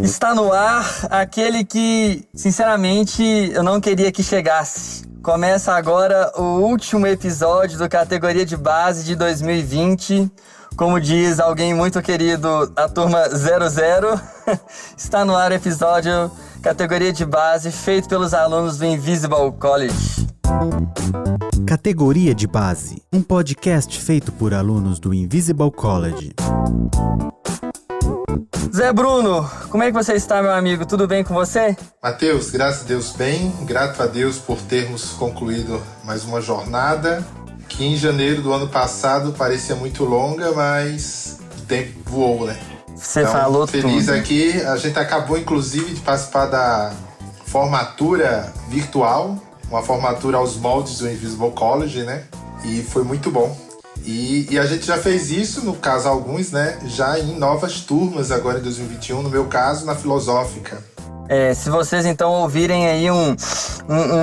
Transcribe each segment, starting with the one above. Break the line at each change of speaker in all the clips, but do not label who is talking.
Está no ar aquele que, sinceramente, eu não queria que chegasse. Começa agora o último episódio do Categoria de Base de 2020. Como diz alguém muito querido, a turma 00. Está no ar o episódio Categoria de Base, feito pelos alunos do Invisible College.
Categoria de Base, um podcast feito por alunos do Invisible College.
Zé Bruno, como é que você está, meu amigo? Tudo bem com você?
Matheus, graças a Deus bem. Grato a Deus por termos concluído mais uma jornada que em janeiro do ano passado parecia muito longa, mas o tempo voou, né?
Você falou
feliz
tudo.
Aqui. A gente acabou, inclusive, de participar da formatura virtual, uma formatura aos moldes do Invisible College, né? E foi muito bom. E a gente já fez isso, no caso alguns, né? Já em novas turmas agora em 2021, no meu caso, na Filosófica.
Se vocês então ouvirem aí um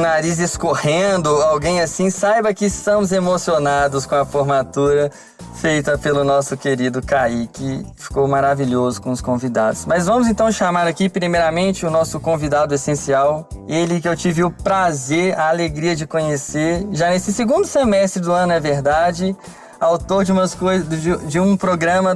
nariz escorrendo, alguém assim, saiba que estamos emocionados com a formatura feita pelo nosso querido Kaique. Ficou maravilhoso com os convidados. Mas vamos então chamar aqui primeiramente o nosso convidado essencial, ele que eu tive o prazer, a alegria de conhecer, já nesse segundo semestre do ano, é verdade. Autor de umas coisas, de um programa,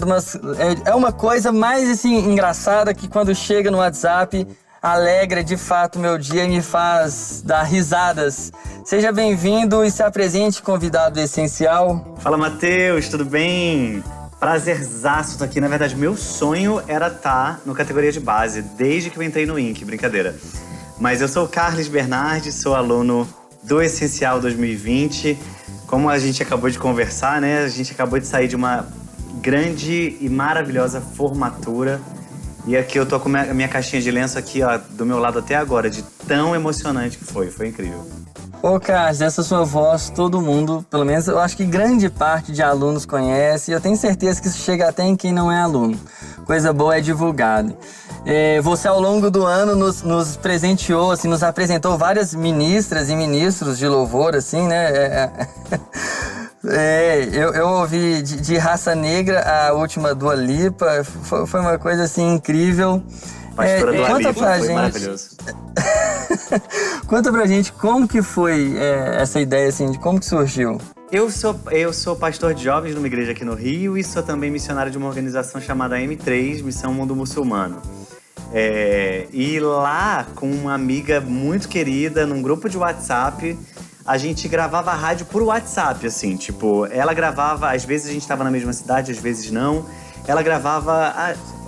é uma coisa mais assim engraçada que quando chega no WhatsApp alegra de fato o meu dia e me faz dar risadas. Seja bem-vindo e se apresente, convidado essencial.
Fala, Matheus, tudo bem? Prazerzaço estar aqui. Na verdade, meu sonho era estar no Categoria de Base, desde que eu entrei no INC, brincadeira. Mas eu sou o Carlos Bernardi, sou aluno do Essencial 2020. Como a gente acabou de conversar, né? A gente acabou de sair de uma grande e maravilhosa formatura. E aqui eu tô com a minha caixinha de lenço aqui, ó, do meu lado até agora, de tão emocionante que foi. Foi incrível.
Ô, Carlos, essa sua voz, todo mundo, pelo menos eu acho que grande parte de alunos conhece. E eu tenho certeza que isso chega até em quem não é aluno. Coisa boa é divulgada. Você, ao longo do ano, nos presenteou, assim, nos apresentou várias ministras e ministros de louvor, assim, né? Eu ouvi de Raça Negra a última Dua Lipa, foi uma coisa assim incrível.
Pastora Dua Lipa,
pra
foi
gente,
maravilhoso.
Conta pra gente como que foi essa ideia, assim, de como que surgiu.
Eu sou pastor de jovens numa igreja aqui no Rio e sou também missionário de uma organização chamada M3, Missão Mundo Muçulmano. E lá, com uma amiga muito querida, num grupo de WhatsApp, a gente gravava a rádio por WhatsApp, assim, tipo, ela gravava, às vezes a gente estava na mesma cidade, às vezes não. Ela gravava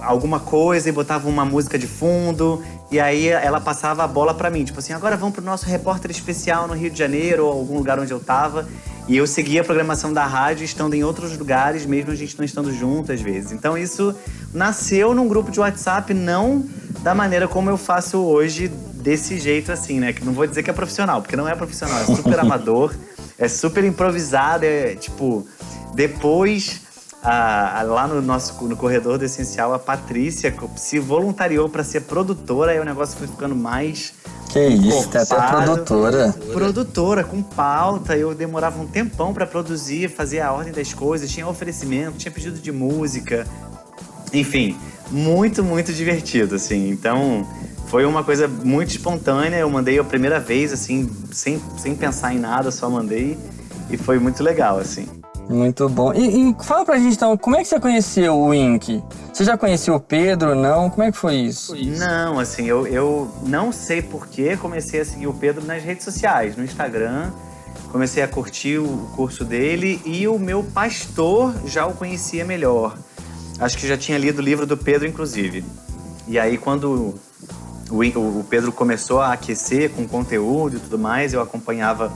alguma coisa e botava uma música de fundo, e aí ela passava a bola pra mim, tipo assim, agora vamos pro nosso repórter especial no Rio de Janeiro, ou algum lugar onde eu tava. E eu seguia a programação da rádio, estando em outros lugares, mesmo a gente não estando junto às vezes. Então isso nasceu num grupo de WhatsApp, não da maneira como eu faço hoje, desse jeito assim, né? Que não vou dizer que é profissional, porque não é profissional, é super amador, é super improvisado, tipo... Depois, lá no corredor do Essencial, a Patrícia se voluntariou para ser produtora, aí o negócio foi ficando mais...
Que isso, tem até produtora.
Produtora, com pauta, eu demorava um tempão para produzir, fazer a ordem das coisas, tinha oferecimento, tinha pedido de música, enfim, muito, muito divertido, assim, então... Foi uma coisa muito espontânea, eu mandei a primeira vez, assim, sem pensar em nada, só mandei. E foi muito legal, assim.
Muito bom. E fala pra gente, então, como é que você conheceu o INC? Você já conheceu o Pedro, não? Como é que foi isso?
Não, assim, eu não sei por que comecei a seguir o Pedro nas redes sociais, no Instagram. Comecei a curtir o curso dele e o meu pastor já o conhecia melhor. Acho que já tinha lido o livro do Pedro, inclusive. E aí, quando... O Pedro começou a aquecer com conteúdo e tudo mais, eu acompanhava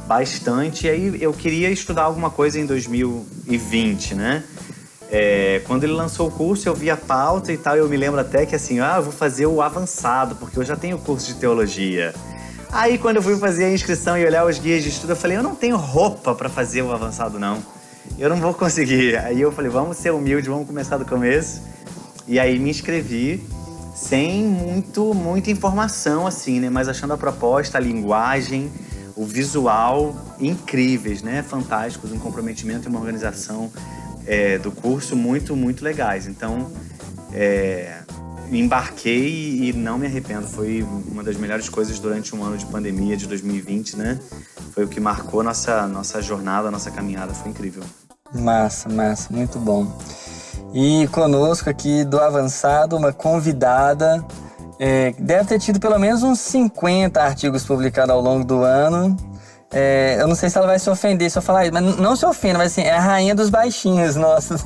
bastante. E aí eu queria estudar alguma coisa em 2020, né? Quando ele lançou o curso, eu vi a pauta e tal, e eu me lembro até que assim, eu vou fazer o avançado, porque eu já tenho curso de teologia. Aí quando eu fui fazer a inscrição e olhar os guias de estudo, eu falei, eu não tenho roupa para fazer o avançado, não. Eu não vou conseguir. Aí eu falei, vamos ser humildes, vamos começar do começo. E aí me inscrevi. Sem muita informação, assim, né? Mas achando a proposta, a linguagem, o visual incríveis, né? Fantásticos, um comprometimento e uma organização do curso muito, muito legais. Então, me embarquei e não me arrependo. Foi uma das melhores coisas durante um ano de pandemia de 2020, né? Foi o que marcou nossa jornada, nossa caminhada. Foi incrível.
Massa, muito bom. E conosco aqui do Avançado, uma convidada. Deve ter tido pelo menos uns 50 artigos publicados ao longo do ano. Eu não sei se ela vai se ofender se eu falar isso, mas não se ofenda, mas assim, é a rainha dos baixinhos nossos.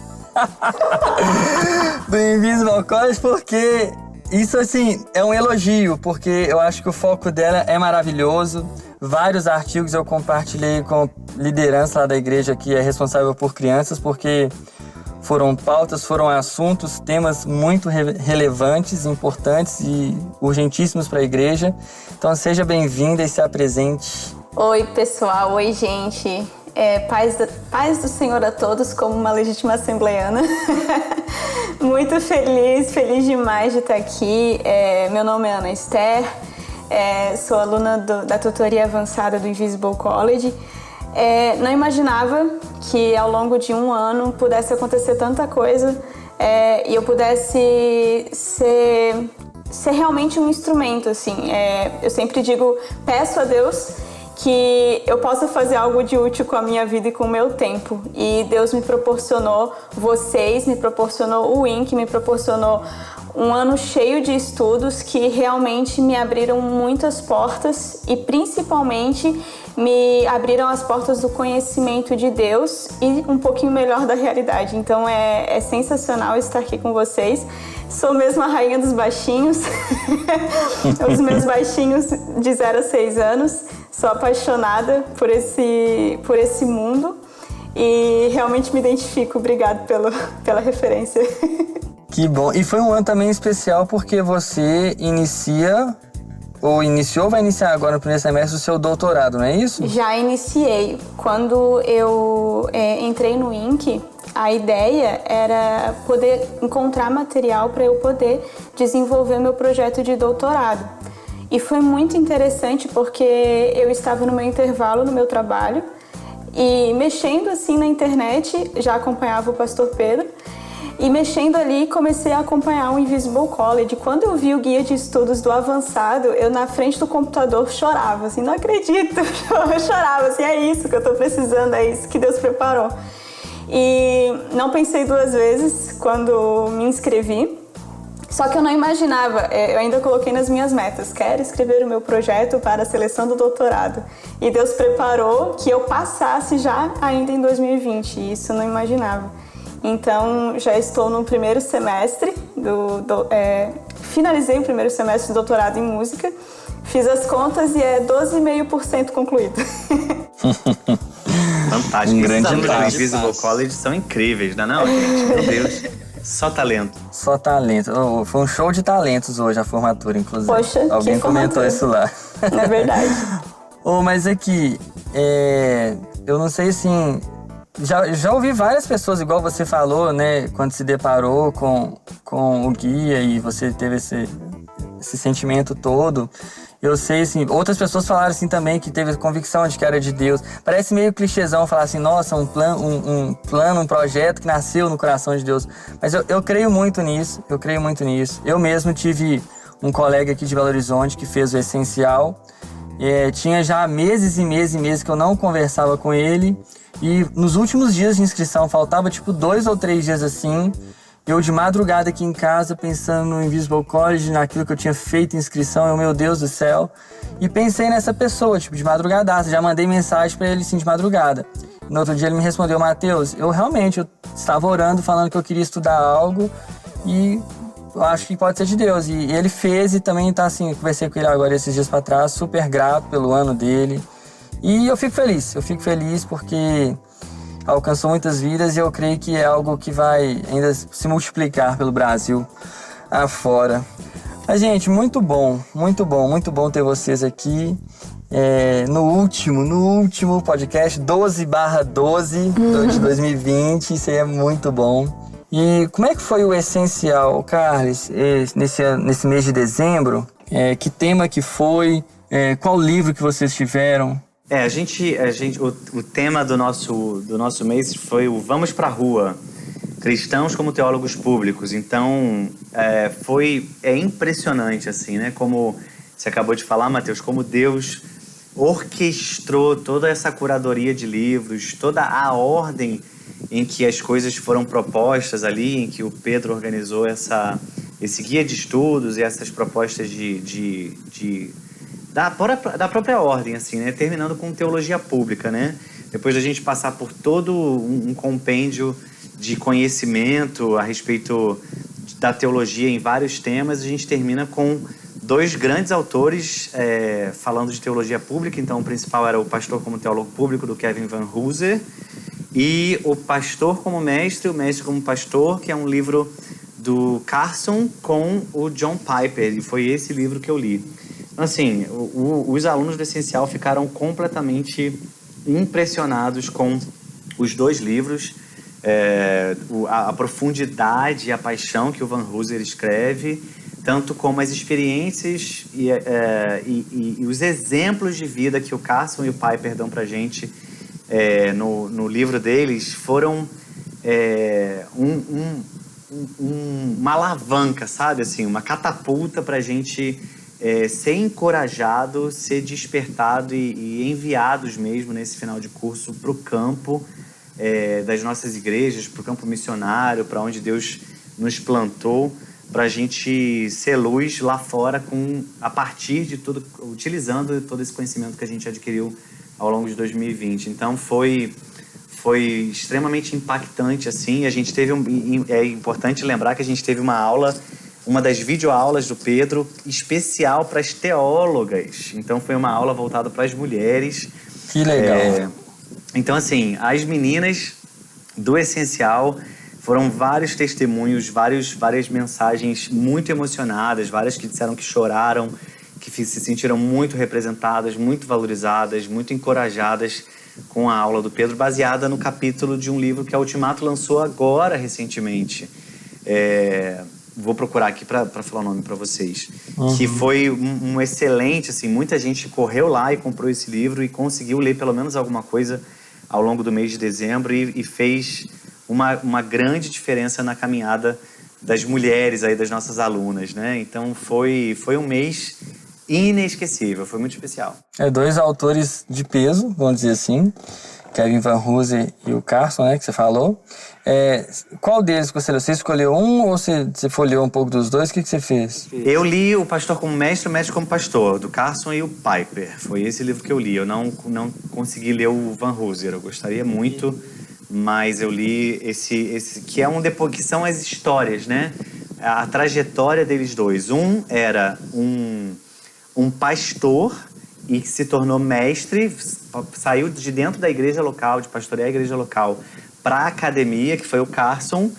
Do Invisible College, porque isso, assim, é um elogio, porque eu acho que o foco dela é maravilhoso. Vários artigos eu compartilhei com liderança lá da igreja que é responsável por crianças, porque foram pautas, foram assuntos, temas muito relevantes, importantes e urgentíssimos para a igreja. Então seja bem-vinda e se apresente.
Oi, pessoal. Oi, gente. Paz do Senhor a todos, como uma legítima assembleiana. Muito feliz demais de estar aqui. Meu nome é Ana Esther, sou aluna da tutoria avançada do Invisible College. Não imaginava que ao longo de um ano pudesse acontecer tanta coisa e eu pudesse ser realmente um instrumento, assim. Eu sempre digo, peço a Deus que eu possa fazer algo de útil com a minha vida e com o meu tempo. E Deus me proporcionou vocês, me proporcionou o INC, me proporcionou um ano cheio de estudos que realmente me abriram muitas portas e principalmente me abriram as portas do conhecimento de Deus e um pouquinho melhor da realidade. Então é sensacional estar aqui com vocês. Sou mesmo a rainha dos baixinhos, os meus baixinhos de 0 a 6 anos. Sou apaixonada por esse mundo e realmente me identifico. Obrigado pela referência.
Que bom. E foi um ano também especial porque você vai iniciar agora no primeiro semestre o seu doutorado, não é isso? Já
iniciei. Quando eu entrei no INC, a ideia era poder encontrar material para eu poder desenvolver meu projeto de doutorado. E foi muito interessante porque eu estava no meu intervalo no meu trabalho e mexendo assim na internet, já acompanhava o pastor Pedro, e mexendo ali comecei a acompanhar o Invisible College. Quando eu vi o guia de estudos do avançado, eu na frente do computador chorava, assim, não acredito, eu chorava, assim, é isso que eu estou precisando, é isso que Deus preparou. E não pensei 2 vezes quando me inscrevi. Só que eu não imaginava, eu ainda coloquei nas minhas metas, quero escrever o meu projeto para a seleção do doutorado. E Deus preparou que eu passasse já ainda em 2020, e isso eu não imaginava. Então, já estou no primeiro semestre, finalizei o primeiro semestre de doutorado em música, fiz as contas e é 12,5% concluído.
Fantástico. Esses alunos do Invisible College são incríveis, não é não, gente? Meu Deus. Só talento.
Só talento. Foi um show de talentos hoje a formatura, inclusive.
Poxa,
alguém comentou isso lá.
É verdade.
Mas aqui, eu não sei assim... Já ouvi várias pessoas, igual você falou, né? Quando se deparou com o guia e você teve esse sentimento todo. Eu sei, assim, outras pessoas falaram assim também que teve convicção de que era de Deus. Parece meio clichêzão falar assim, nossa, um plano, um projeto que nasceu no coração de Deus. Mas eu creio muito nisso, Eu mesmo tive um colega aqui de Belo Horizonte que fez o essencial. Tinha já meses e meses que eu não conversava com ele. E nos últimos dias de inscrição, faltava tipo 2 ou 3 dias assim, eu de madrugada aqui em casa, pensando no Invisible College, naquilo que eu tinha feito inscrição, meu Deus do céu. E pensei nessa pessoa, tipo, de madrugadaça. Já mandei mensagem pra ele, assim, de madrugada. No outro dia ele me respondeu, Matheus, eu estava orando, falando que eu queria estudar algo e eu acho que pode ser de Deus. E ele fez e também tá assim, conversei com ele agora esses dias pra trás, super grato pelo ano dele. E eu fico feliz porque alcançou muitas vidas e eu creio que é algo que vai ainda se multiplicar pelo Brasil afora. Mas, gente, muito bom ter vocês aqui. No último podcast, 12/12 de 2020, isso aí é muito bom. E como é que foi o essencial, Carlos, nesse mês de dezembro? Que tema que foi? Qual livro que vocês tiveram?
O tema do nosso mês foi o Vamos Pra Rua. cristãos como teólogos públicos. Então, é impressionante, assim, né? Como você acabou de falar, Mateus, como Deus orquestrou toda essa curadoria de livros, toda a ordem em que as coisas foram propostas ali, em que o Pedro organizou esse guia de estudos e essas propostas da própria ordem, assim, né? Terminando com teologia pública, né? Depois da gente passar por todo um compêndio de conhecimento a respeito da teologia em vários temas, a gente termina com 2 grandes autores falando de teologia pública. Então, o principal era o Pastor como Teólogo Público, do Kevin Van Hooser, e o Pastor como Mestre, o Mestre como Pastor, que é um livro do Carson com o John Piper, e foi esse livro que eu li. Então, assim, os alunos do Essencial ficaram completamente impressionados com os 2 livros, a profundidade e a paixão que o Van Hooser escreve, tanto como as experiências e os exemplos de vida que o Carson e o Piper dão pra gente no livro deles foram uma alavanca, sabe? Assim, uma catapulta pra gente ser encorajado, ser despertado e enviados mesmo nesse final de curso pro campo das nossas igrejas, pro campo missionário, para onde Deus nos plantou, para a gente ser luz lá fora a partir de tudo, utilizando todo esse conhecimento que a gente adquiriu ao longo de 2020. Então foi extremamente impactante, assim. A gente teve é importante lembrar que a gente teve uma das videoaulas do Pedro especial para as teólogas. Então foi uma aula voltada para as mulheres.
Que legal.
Então, assim, as meninas do Essencial foram vários testemunhos, várias mensagens muito emocionadas, várias que disseram que choraram, que se sentiram muito representadas, muito valorizadas, muito encorajadas com a aula do Pedro, baseada no capítulo de um livro que a Ultimato lançou agora, recentemente. Vou procurar aqui para falar o nome para vocês. Uhum. Que foi um excelente, assim, muita gente correu lá e comprou esse livro e conseguiu ler pelo menos alguma coisa ao longo do mês de dezembro e fez uma grande diferença na caminhada das mulheres aí, das nossas alunas, né? Então foi um mês inesquecível, foi muito especial.
2 autores de peso, vamos dizer assim, Kevin Van Hooser e o Carson, né, que você falou. Qual deles você escolheu um ou você folheou um pouco dos 2? O que você fez?
Eu li o Pastor como Mestre, o Mestre como Pastor, do Carson e o Piper. Foi esse livro que eu li. Eu não consegui ler o Van Hooser, eu gostaria muito, mas eu li esse que é que são as histórias, né? A trajetória deles 2. Um era um pastor e que se tornou mestre, saiu de dentro da igreja local, de pastorear a igreja local, para a academia, que foi o Carson.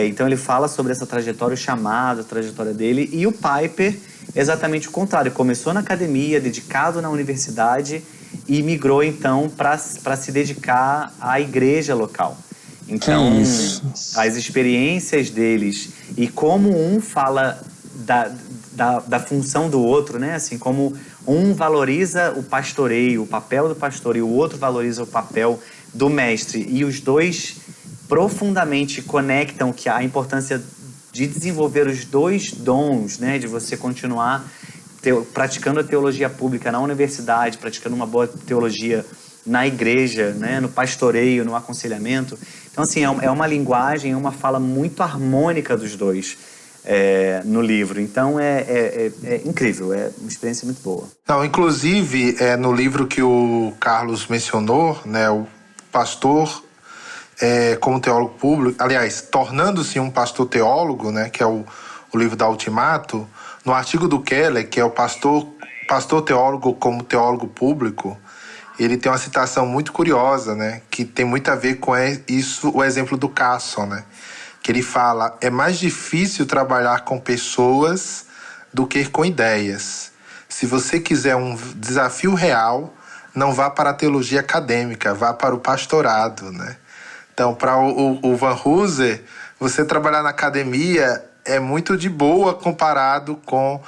Então ele fala sobre essa trajetória, o chamado, a trajetória dele. E o Piper, exatamente o contrário. Começou na academia, dedicado na universidade e migrou então para se dedicar à igreja local. Então, as experiências deles e como um fala da função do outro, né? Assim, como um valoriza o pastoreio, o papel do pastor, e o outro valoriza o papel do mestre. E os 2 profundamente conectam que a importância de desenvolver os 2 dons, né? De você continuar praticando a teologia pública na universidade, praticando uma boa teologia na igreja, né? No pastoreio, no aconselhamento. Então, assim, é uma linguagem, é uma fala muito harmônica dos 2. No livro. Então é incrível, é uma experiência muito boa.
Não, inclusive, no livro que o Carlos mencionou, né, o pastor como teólogo público, aliás, tornando-se um pastor teólogo, né, que é o livro da Ultimato, no artigo do Keller, que é o pastor teólogo como teólogo público, ele tem uma citação muito curiosa, né, que tem muito a ver com isso, o exemplo do Carson, né, que ele fala: é mais difícil trabalhar com pessoas do que com ideias. Se você quiser um desafio real, não vá para a teologia acadêmica, vá para o pastorado, né? Então, para o Van Hooser, você trabalhar na academia é muito de boa comparado com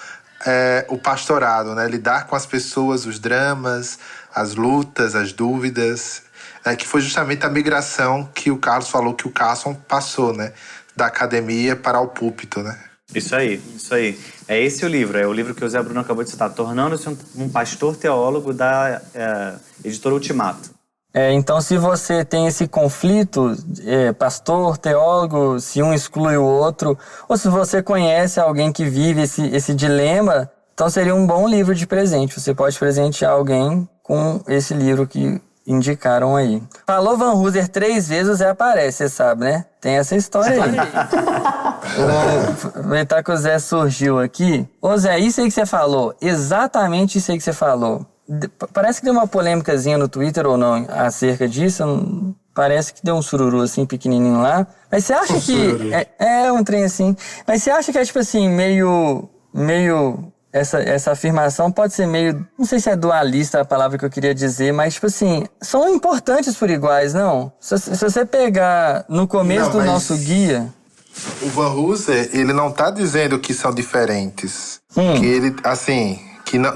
o pastorado, né? Lidar com as pessoas, os dramas, as lutas, as dúvidas. né, que foi justamente a migração que o Carlos falou que o Carson passou, né? Da academia para o púlpito, né?
Isso aí. É esse o livro, é o livro que o Zé Bruno acabou de citar, Tornando-se um Pastor Teólogo, da editora Ultimato.
Então, se você tem esse conflito, pastor, teólogo, se um exclui o outro, ou se você conhece alguém que vive esse dilema, então seria um bom livro de presente. Você pode presentear alguém com esse livro que indicaram aí. Falou Vanhoozer 3 vezes, o Zé aparece, você sabe, né? Tem essa história aí. Aproveitar que o Zé surgiu aqui. Ô Zé, isso aí que você falou, exatamente isso aí que você falou. Parece que deu uma polêmicazinha no Twitter ou não acerca disso. Parece que deu um sururu assim pequenininho lá. Mas você acha que... É um trem assim. Mas você acha que é tipo assim, meio... Essa afirmação pode ser meio... Não sei se é dualista a palavra que eu queria dizer, mas tipo assim, são importantes por iguais, não? Se você pegar no começo do nosso guia...
O Vanhoozer, ele não tá dizendo que são diferentes. Que ele, assim...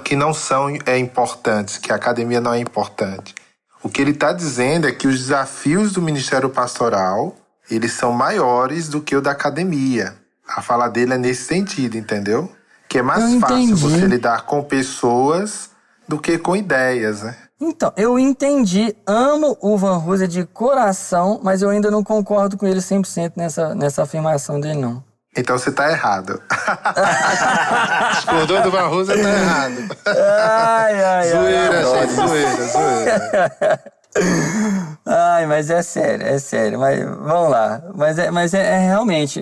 Que não são importantes, que a academia não é importante. O que ele está dizendo é que os desafios do ministério pastoral, eles são maiores do que o da academia. A fala dele é nesse sentido, entendeu? Que é mais fácil você lidar com pessoas do que com ideias, né?
Então, eu entendi, amo o Vanhoozer de coração, mas eu ainda não concordo com ele 100% nessa afirmação dele, não.
Então você tá errado. Discordou do Vanhoozer, tá errado. Zoeira, gente, zoeira.
Ai, mas é sério. Mas vamos lá. Mas é realmente,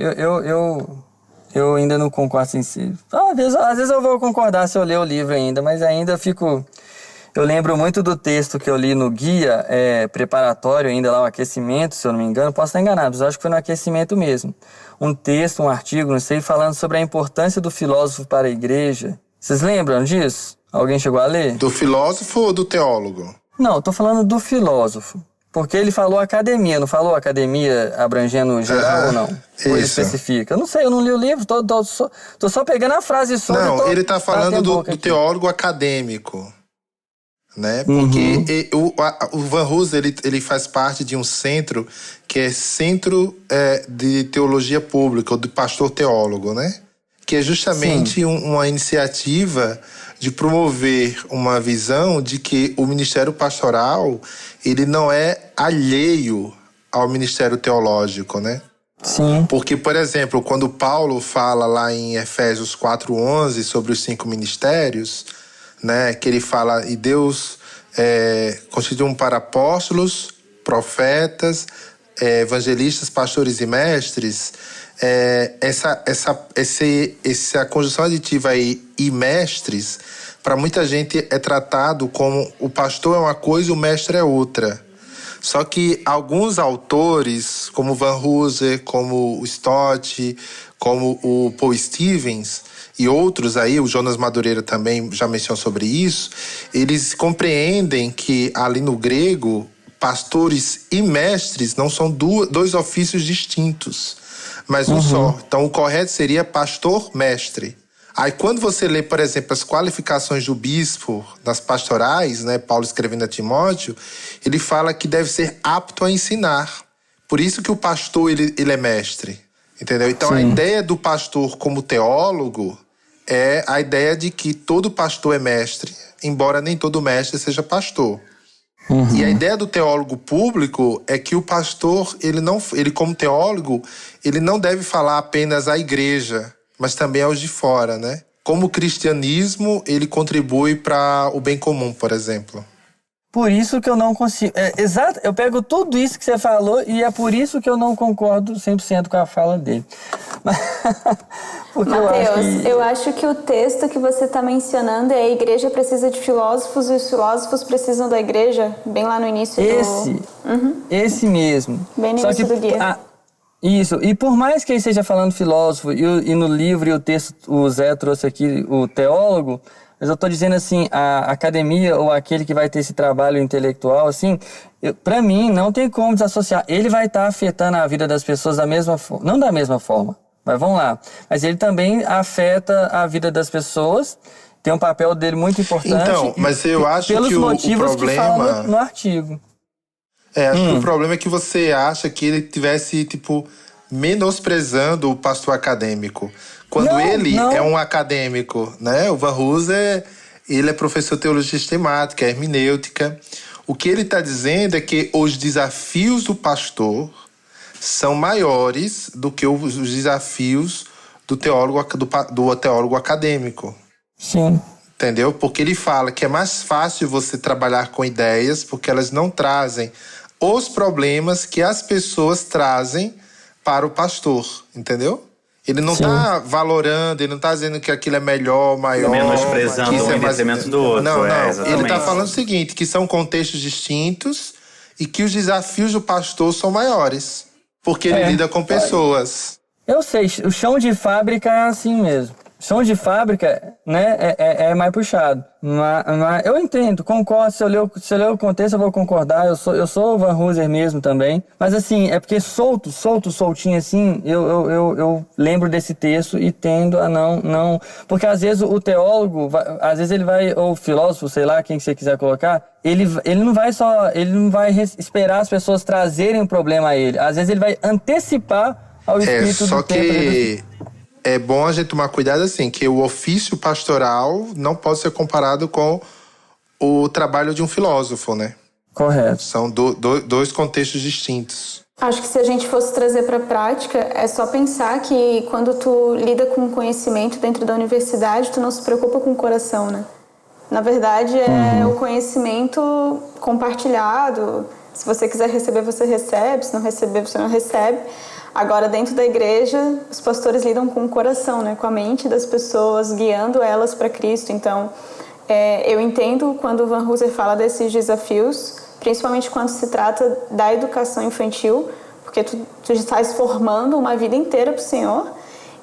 eu ainda não concordo assim. Às vezes eu vou concordar se eu ler o livro ainda, mas ainda fico... Eu lembro muito do texto que eu li no guia preparatório, ainda lá o aquecimento, se eu não me engano. Posso estar enganado, mas acho que foi no aquecimento mesmo. Um texto, um artigo, não sei, falando sobre a importância do filósofo para a igreja. Vocês lembram disso? Alguém chegou a ler?
Do filósofo ou do teólogo?
Não, tô falando do filósofo. Porque ele falou academia, não falou academia abrangendo geral ou não? Ou ele especifica? Eu não sei, eu não li o livro, tô só pegando a frase solta.
Não, ele tá falando do teólogo acadêmico. Né? Porque o Vanhoozer, ele faz parte de um centro que é Centro de Teologia Pública, ou de Pastor Teólogo, né? Que é justamente uma iniciativa de promover uma visão de que o ministério pastoral, ele não é alheio ao ministério teológico, né?
Sim.
Porque, por exemplo, quando Paulo fala lá em Efésios 4:11 sobre os 5 ministérios, né, que ele fala, e Deus constituiu para apóstolos, profetas, evangelistas, pastores e mestres, essa conjunção aditiva aí, e mestres, para muita gente é tratado como o pastor é uma coisa e o mestre é outra. Só que alguns autores, como Vanhoozer, como o Stott, como o Paul Stevens e outros aí, o Jonas Madureira também já mencionou sobre isso, eles compreendem que ali no grego, pastores e mestres não são dois ofícios distintos, mas um só. Então o correto seria pastor-mestre. Aí quando você lê, por exemplo, as qualificações do bispo nas pastorais, né, Paulo escrevendo a Timóteo, ele fala que deve ser apto a ensinar. Por isso que o pastor, ele é mestre, entendeu? Então a ideia do pastor como teólogo é a ideia de que todo pastor é mestre, embora nem todo mestre seja pastor. E a ideia do teólogo público é que o pastor, ele como teólogo, ele não deve falar apenas à igreja, mas também aos de fora, né? Como o cristianismo, ele contribui para o bem comum, por exemplo.
Por isso que eu não consigo... Exato, eu pego tudo isso que você falou e é por isso que eu não concordo 100% com a fala dele.
Mateus, eu acho que o texto que você está mencionando é a igreja precisa de filósofos e os filósofos precisam da igreja, bem lá no início
Esse mesmo.
Bem no início do guia.
Isso, e por mais que ele esteja falando filósofo e no livro e o texto, o Zé trouxe aqui o teólogo, mas eu tô dizendo assim, a academia ou aquele que vai ter esse trabalho intelectual, assim, para mim não tem como desassociar. Ele vai estar afetando a vida das pessoas da mesma forma, não da mesma forma, mas vamos lá. Mas ele também afeta a vida das pessoas, tem um papel dele muito importante.
Então, mas eu acho que o problema...
que fala no artigo.
Acho que o problema é que você acha que ele tivesse, tipo, menosprezando o pastor acadêmico. Quando ele é um acadêmico, né? O Van Hooser, ele é professor de teologia sistemática, hermenêutica. O que ele está dizendo é que os desafios do pastor são maiores do que os desafios do teólogo acadêmico.
Sim.
Entendeu? Porque ele fala que é mais fácil você trabalhar com ideias porque elas não trazem os problemas que as pessoas trazem para o pastor, entendeu? Ele não está valorando, ele não está dizendo que aquilo é melhor, maior...
Menosprezando um em detrimento do outro.
Não.
Exatamente.
Ele está falando o seguinte, que são contextos distintos e que os desafios do pastor são maiores. Porque ele lida com pessoas.
Eu sei, o chão de fábrica é assim mesmo. Chão de fábrica, né, é mais puxado. Mas eu entendo, concordo. Se eu ler o contexto, eu vou concordar. Eu sou o Van Hooser mesmo também. Mas assim, é porque soltinho assim, eu lembro desse texto e tendo a não... Porque às vezes o teólogo, às vezes ele vai, ou o filósofo, sei lá, quem você quiser colocar, ele não vai esperar as pessoas trazerem o problema a ele. Às vezes ele vai antecipar ao espírito do tempo.
Só que... É bom a gente tomar cuidado assim, que o ofício pastoral não pode ser comparado com o trabalho de um filósofo, né?
Correto.
São dois contextos distintos.
Acho que se a gente fosse trazer para a prática, é só pensar que quando tu lida com conhecimento dentro da universidade, tu não se preocupa com o coração, né? Na verdade, é o conhecimento compartilhado. Se você quiser receber, você recebe. Se não receber, você não recebe. Agora, dentro da igreja, os pastores lidam com o coração, né? Com a mente das pessoas, guiando elas para Cristo. Então, eu entendo quando o Van Hooser fala desses desafios, principalmente quando se trata da educação infantil, porque tu estás formando uma vida inteira para o Senhor.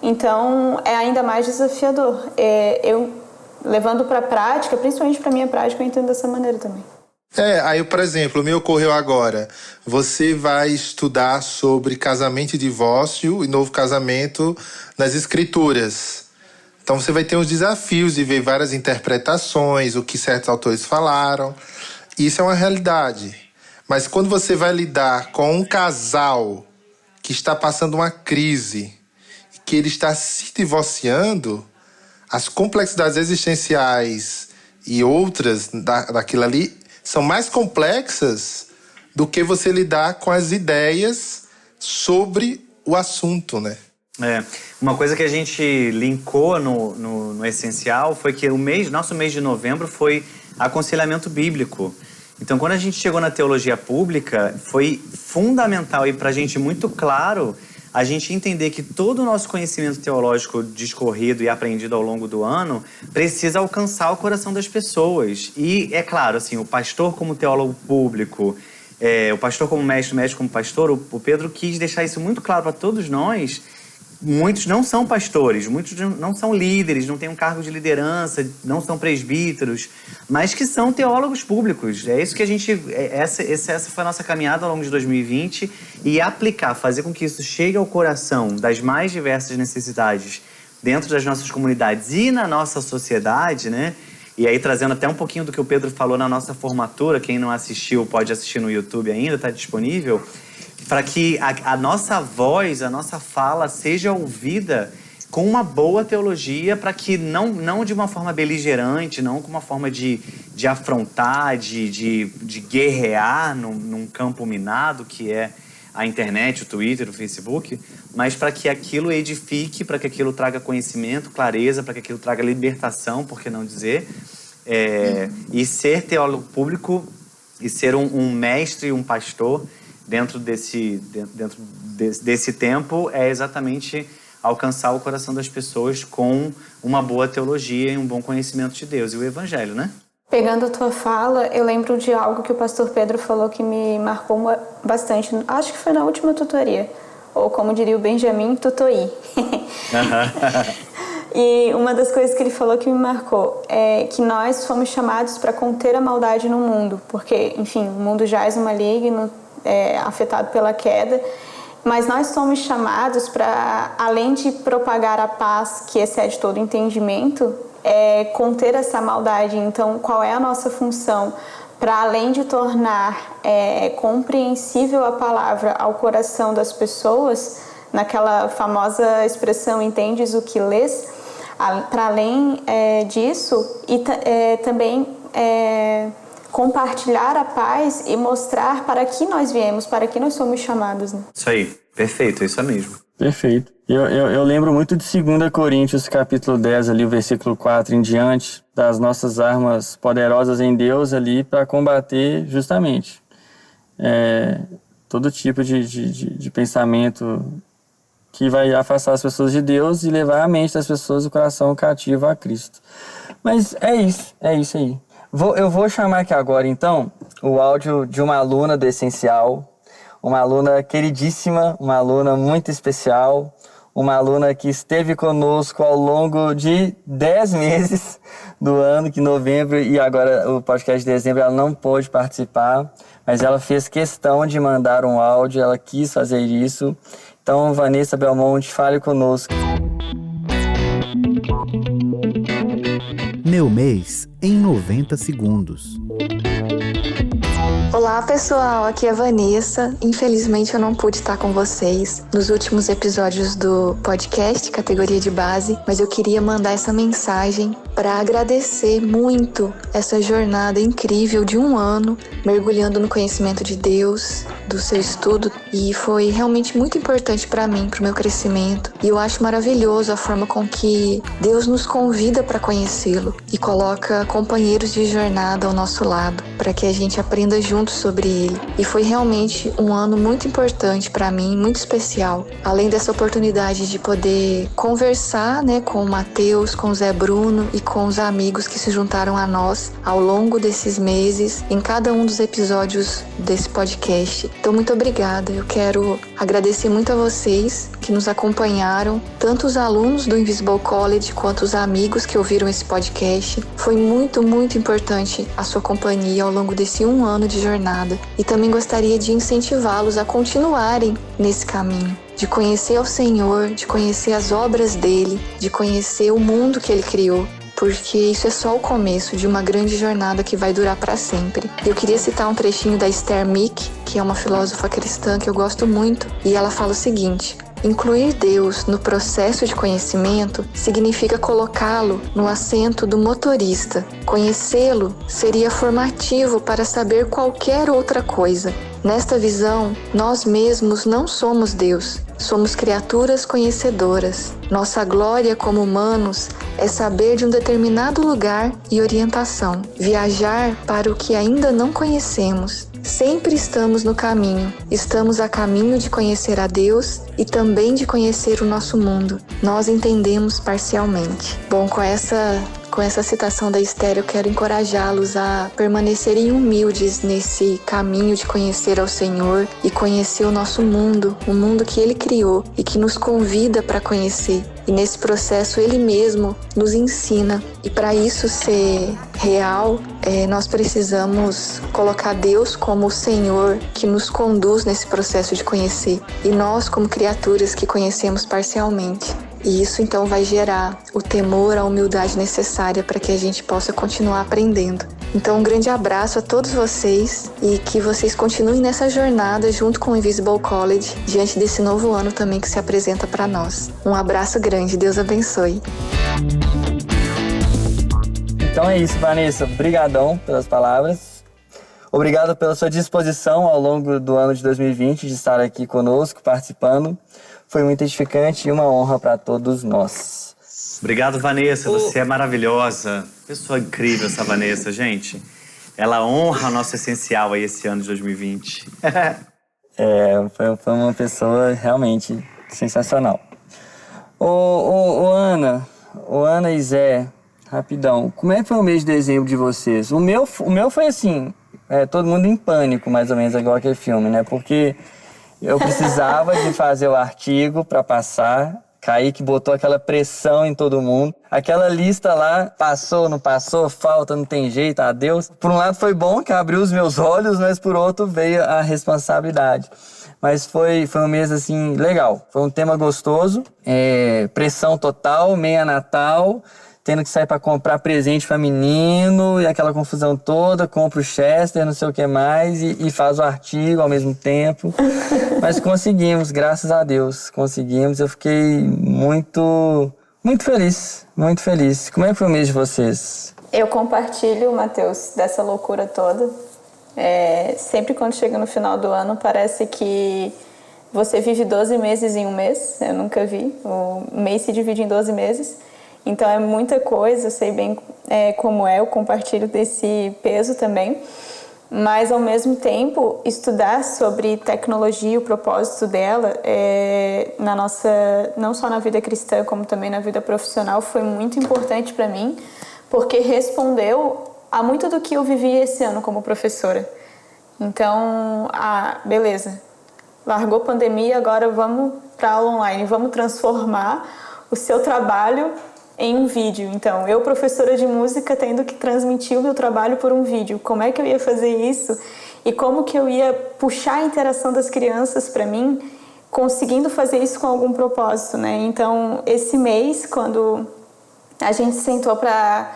Então, é ainda mais desafiador. Eu, levando para a prática, principalmente para a minha prática, eu entendo dessa maneira também.
Aí, por exemplo, me ocorreu agora. Você vai estudar sobre casamento e divórcio e novo casamento nas escrituras. Então você vai ter uns desafios de ver várias interpretações, o que certos autores falaram. Isso é uma realidade. Mas quando você vai lidar com um casal que está passando uma crise, que ele está se divorciando, as complexidades existenciais e outras daquilo ali são mais complexas do que você lidar com as ideias sobre o assunto, né?
Uma coisa que a gente linkou no essencial foi que nosso mês de novembro foi aconselhamento bíblico. Então, quando a gente chegou na teologia pública, foi fundamental e pra gente muito claro a gente entender que todo o nosso conhecimento teológico discorrido e aprendido ao longo do ano precisa alcançar o coração das pessoas. E, é claro, assim, o pastor como teólogo público, o pastor como mestre, o mestre como pastor, o Pedro quis deixar isso muito claro para todos nós. Muitos não são pastores, muitos não são líderes, não têm um cargo de liderança, não são presbíteros, mas que são teólogos públicos. É isso que a gente... Essa foi a nossa caminhada ao longo de 2020 e aplicar, fazer com que isso chegue ao coração das mais diversas necessidades dentro das nossas comunidades e na nossa sociedade, né? E aí trazendo até um pouquinho do que o Pedro falou na nossa formatura, quem não assistiu pode assistir no YouTube ainda, está disponível, para que a nossa voz, a nossa fala seja ouvida com uma boa teologia, para que não de uma forma beligerante, não com uma forma de afrontar, de guerrear num campo minado, que é a internet, o Twitter, o Facebook, mas para que aquilo edifique, para que aquilo traga conhecimento, clareza, para que aquilo traga libertação, por que não dizer, e ser teólogo público e ser um mestre, um pastor dentro desse tempo é exatamente alcançar o coração das pessoas com uma boa teologia e um bom conhecimento de Deus e o Evangelho, né?
Pegando a tua fala, eu lembro de algo que o pastor Pedro falou que me marcou bastante. Acho que foi na última tutoria. Ou como diria o Benjamin, tutoí. E uma das coisas que ele falou que me marcou é que nós fomos chamados para conter a maldade no mundo. Porque, enfim, o mundo jaz no maligno, afetado pela queda. Mas nós somos chamados para, além de propagar a paz que excede todo entendimento, conter essa maldade. Então, qual é a nossa função? para além de tornar compreensível a palavra ao coração das pessoas, naquela famosa expressão entendes o que lês, para além disso, e também compartilhar a paz e mostrar para que nós viemos, para que nós somos chamados. Né?
Isso aí, perfeito, é isso mesmo.
Perfeito. Eu lembro muito de 2 Coríntios, capítulo 10, ali, o versículo 4 em diante, das nossas armas poderosas em Deus ali para combater justamente todo tipo de pensamento que vai afastar as pessoas de Deus e levar a mente das pessoas, o coração cativo a Cristo. Mas é isso aí. Eu vou chamar aqui agora, então, o áudio de uma aluna do Essencial, uma aluna queridíssima, uma aluna muito especial, uma aluna que esteve conosco ao longo de 10 meses do ano, que novembro e agora o podcast de dezembro ela não pôde participar, mas ela fez questão de mandar um áudio, ela quis fazer isso. Então, Vanessa Belmonte, fale conosco.
Meu mês em 90 segundos.
Olá pessoal, aqui é a Vanessa. Infelizmente eu não pude estar com vocês nos últimos episódios do podcast, categoria de base, mas eu queria mandar essa mensagem para agradecer muito essa jornada incrível de 1 ano, mergulhando no conhecimento de Deus, do seu estudo, e foi realmente muito importante para mim, para o meu crescimento. E eu acho maravilhoso a forma com que Deus nos convida para conhecê-lo e coloca companheiros de jornada ao nosso lado, para que a gente aprenda juntos sobre ele. E foi realmente um ano muito importante para mim, muito especial. Além dessa oportunidade de poder conversar, com o Matheus, com o Zé Bruno e com os amigos que se juntaram a nós ao longo desses meses, em cada um dos episódios desse podcast. Então, muito obrigada. Eu quero agradecer muito a vocês que nos acompanharam, tanto os alunos do Invisible College quanto os amigos que ouviram esse podcast. Foi muito, muito importante a sua companhia ao longo desse 1 ano de jornada. E também gostaria de incentivá-los a continuarem nesse caminho, de conhecer ao Senhor, de conhecer as obras dele, de conhecer o mundo que ele criou, porque isso é só o começo de uma grande jornada que vai durar para sempre. Eu queria citar um trechinho da Esther Mick, que é uma filósofa cristã que eu gosto muito, e ela fala o seguinte: incluir Deus no processo de conhecimento significa colocá-lo no assento do motorista. Conhecê-lo seria formativo para saber qualquer outra coisa. Nesta visão, nós mesmos não somos Deus, somos criaturas conhecedoras. Nossa glória como humanos é saber de um determinado lugar e orientação, viajar para o que ainda não conhecemos. Sempre estamos no caminho, estamos a caminho de conhecer a Deus e também de conhecer o nosso mundo. Nós entendemos parcialmente. Bom, com essa citação da Esther, eu quero encorajá-los a permanecerem humildes nesse caminho de conhecer ao Senhor e conhecer o nosso mundo, o mundo que Ele criou e que nos convida para conhecer. E nesse processo Ele mesmo nos ensina. E para isso ser real, nós precisamos colocar Deus como o Senhor que nos conduz nesse processo de conhecer. E nós como criaturas que conhecemos parcialmente. E isso então vai gerar o temor, a humildade necessária para que a gente possa continuar aprendendo. Então um grande abraço a todos vocês e que vocês continuem nessa jornada junto com o Invisible College, diante desse novo ano também que se apresenta para nós. Um abraço grande, Deus abençoe.
Então é isso, Vanessa. Obrigadão pelas palavras. Obrigado pela sua disposição ao longo do ano de 2020 de estar aqui conosco, participando. Foi muito edificante e uma honra para todos nós.
Obrigado, Vanessa. Você é maravilhosa. Pessoa incrível essa Vanessa, gente. Ela honra o nosso essencial aí esse ano de 2020.
Foi uma pessoa realmente sensacional. Ô Ana e Zé, rapidão. Como é que foi o mês de dezembro de vocês? O meu foi assim, todo mundo em pânico, mais ou menos, igual aquele filme, né? Porque eu precisava de fazer o artigo para passar. Kaique botou aquela pressão em todo mundo. Aquela lista lá, passou, não passou, falta, não tem jeito, adeus. Por um lado foi bom, que abriu os meus olhos, mas por outro veio a responsabilidade. Mas foi um mês, assim, legal. Foi um tema gostoso, pressão total, meia Natal, tendo que sair para comprar presente para menino e aquela confusão toda, compra o Chester, não sei o que mais, e faz o artigo ao mesmo tempo. Mas conseguimos, graças a Deus, conseguimos. Eu fiquei muito feliz, muito feliz. Como é que foi o mês de vocês?
Eu compartilho, Matheus, dessa loucura toda. Sempre quando chega no final do ano, parece que você vive 12 meses em um mês. Eu nunca vi. O mês se divide em 12 meses. Então é muita coisa, eu sei bem como eu compartilho desse peso também. Mas, ao mesmo tempo, estudar sobre tecnologia, o propósito dela, na nossa, não só na vida cristã, como também na vida profissional, foi muito importante para mim, porque respondeu a muito do que eu vivi esse ano como professora. Então, beleza, largou a pandemia, agora vamos para aula online, vamos transformar o seu trabalho em um vídeo. Então, eu, professora de música, tendo que transmitir o meu trabalho por um vídeo. Como é que eu ia fazer isso? E como que eu ia puxar a interação das crianças para mim, conseguindo fazer isso com algum propósito, né? Então, esse mês, quando a gente sentou para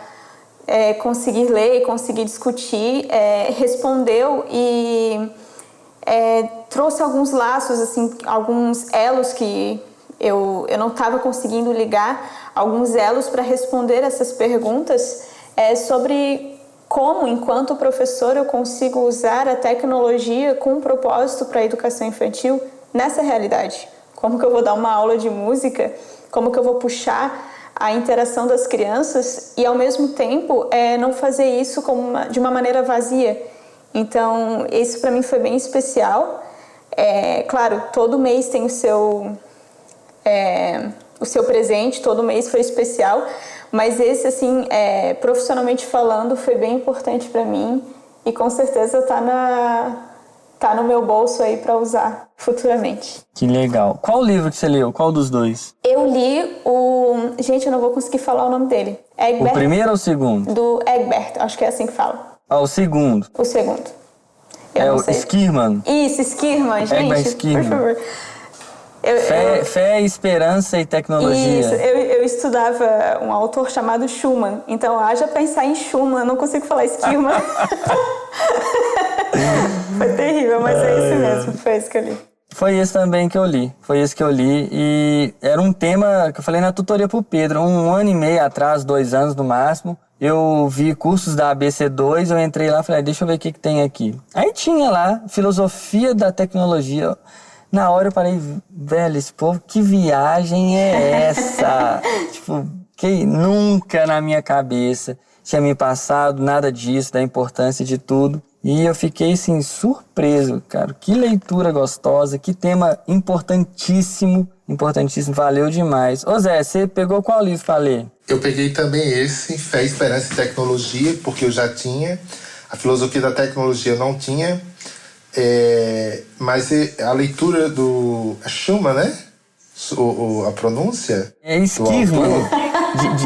conseguir ler e conseguir discutir, respondeu e trouxe alguns laços, assim, alguns elos que eu não estava conseguindo ligar, alguns elos para responder essas perguntas sobre como, enquanto professor, eu consigo usar a tecnologia com um propósito para a educação infantil nessa realidade. Como que eu vou dar uma aula de música, como que eu vou puxar a interação das crianças e, ao mesmo tempo, não fazer isso de uma maneira vazia. Então, isso para mim foi bem especial. Claro, todo mês tem o seu presente, todo mês foi especial, mas esse, assim, profissionalmente falando, foi bem importante para mim e com certeza tá no meu bolso aí para usar futuramente.
Que legal. Qual livro que você leu? Qual dos dois?
Eu li Gente, eu não vou conseguir falar o nome dele.
Egbert, o primeiro ou o segundo?
Do Egbert, acho que é assim que fala.
O segundo.
O segundo.
O Skirman.
Isso, Skirman, gente.
Egbert Skirman.
Por favor.
Fé, esperança e tecnologia.
Isso, eu estudava um autor chamado Schumann. Então, haja pensar em Schumann, eu não consigo falar Skirman. Foi terrível, mas é isso mesmo, foi isso que eu li.
Foi esse também que eu li, e era um tema que eu falei na tutoria pro Pedro, 1 ano e meio atrás, 2 anos no máximo, eu vi cursos da ABC2, eu entrei lá e falei, deixa eu ver o que tem aqui. Aí tinha lá, filosofia da tecnologia. Na hora eu parei, velho, esse povo, que viagem é essa? Tipo, que nunca na minha cabeça tinha me passado nada disso, da importância de tudo. E eu fiquei, assim, surpreso, cara. Que leitura gostosa, que tema importantíssimo, valeu demais. Ô Zé, você pegou qual livro pra ler?
Eu peguei também esse, Fé, Esperança e Tecnologia, porque eu já tinha. A filosofia da tecnologia eu não tinha. Mas a leitura do Schumann, né? A pronúncia?
Skirman.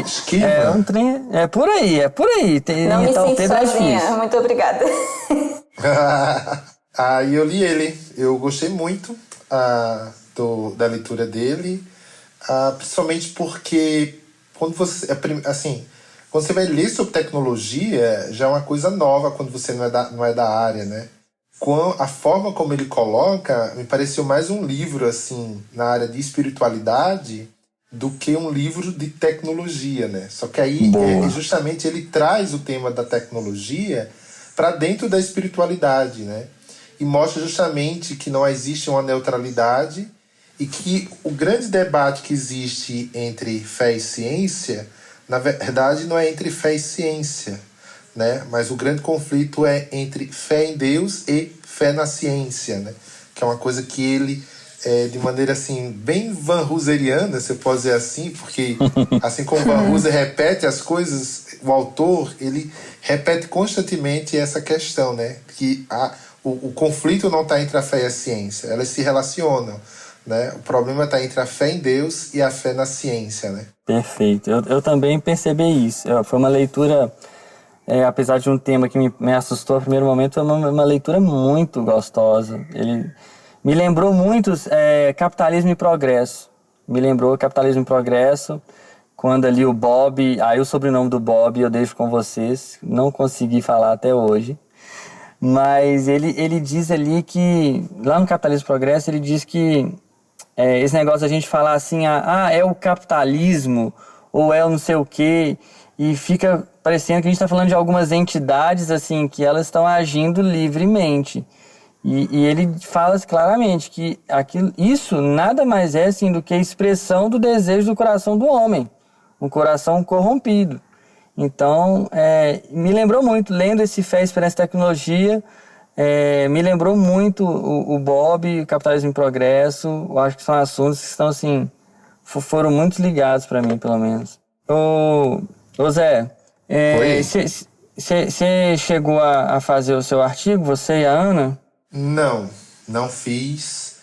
Skirman.
É por aí.
Não me sinto sozinha, muito obrigada.
Aí eu li ele. Eu gostei muito da leitura dele, principalmente porque quando você vai ler sobre tecnologia, já é uma coisa nova quando você não é da área, né? A forma como ele coloca me pareceu mais um livro assim na área de espiritualidade do que um livro de tecnologia, né? Só que aí justamente ele traz o tema da tecnologia para dentro da espiritualidade, né? E mostra justamente que não existe uma neutralidade e que o grande debate que existe entre fé e ciência, na verdade, não é entre fé e ciência, né? Mas o grande conflito é entre fé em Deus e fé na ciência, né? Que é uma coisa que ele, de maneira assim, bem Van Hooseriana, você pode dizer assim, porque assim como Van Hooser repete as coisas, o autor, ele repete constantemente essa questão, né? Que o conflito não está entre a fé e a ciência, elas se relacionam, né? O problema está entre a fé em Deus e a fé na ciência, né?
Perfeito. Eu também percebi isso. Foi uma leitura, apesar de um tema que me assustou no primeiro momento, foi uma leitura muito gostosa. Ele me lembrou muito Capitalismo e Progresso. Me lembrou Capitalismo e Progresso, quando ali o Bob... Aí o sobrenome do Bob eu deixo com vocês, não consegui falar até hoje. Mas ele diz ali que, lá no Capitalismo e Progresso, ele diz que esse negócio a gente falar assim, é o capitalismo, ou é o não sei o quê, e fica parecendo que a gente está falando de algumas entidades, assim, que elas estão agindo livremente. E ele fala claramente que isso nada mais é, assim, do que a expressão do desejo do coração do homem, um coração corrompido. Então, me lembrou muito, lendo esse Fé, Esperança e Tecnologia, me lembrou muito o Bob, o Capitalismo em Progresso. Eu acho que são assuntos que estão, assim, foram muito ligados para mim, pelo menos. Ô Zé, você chegou a fazer o seu artigo, você e a Ana?
Não fiz.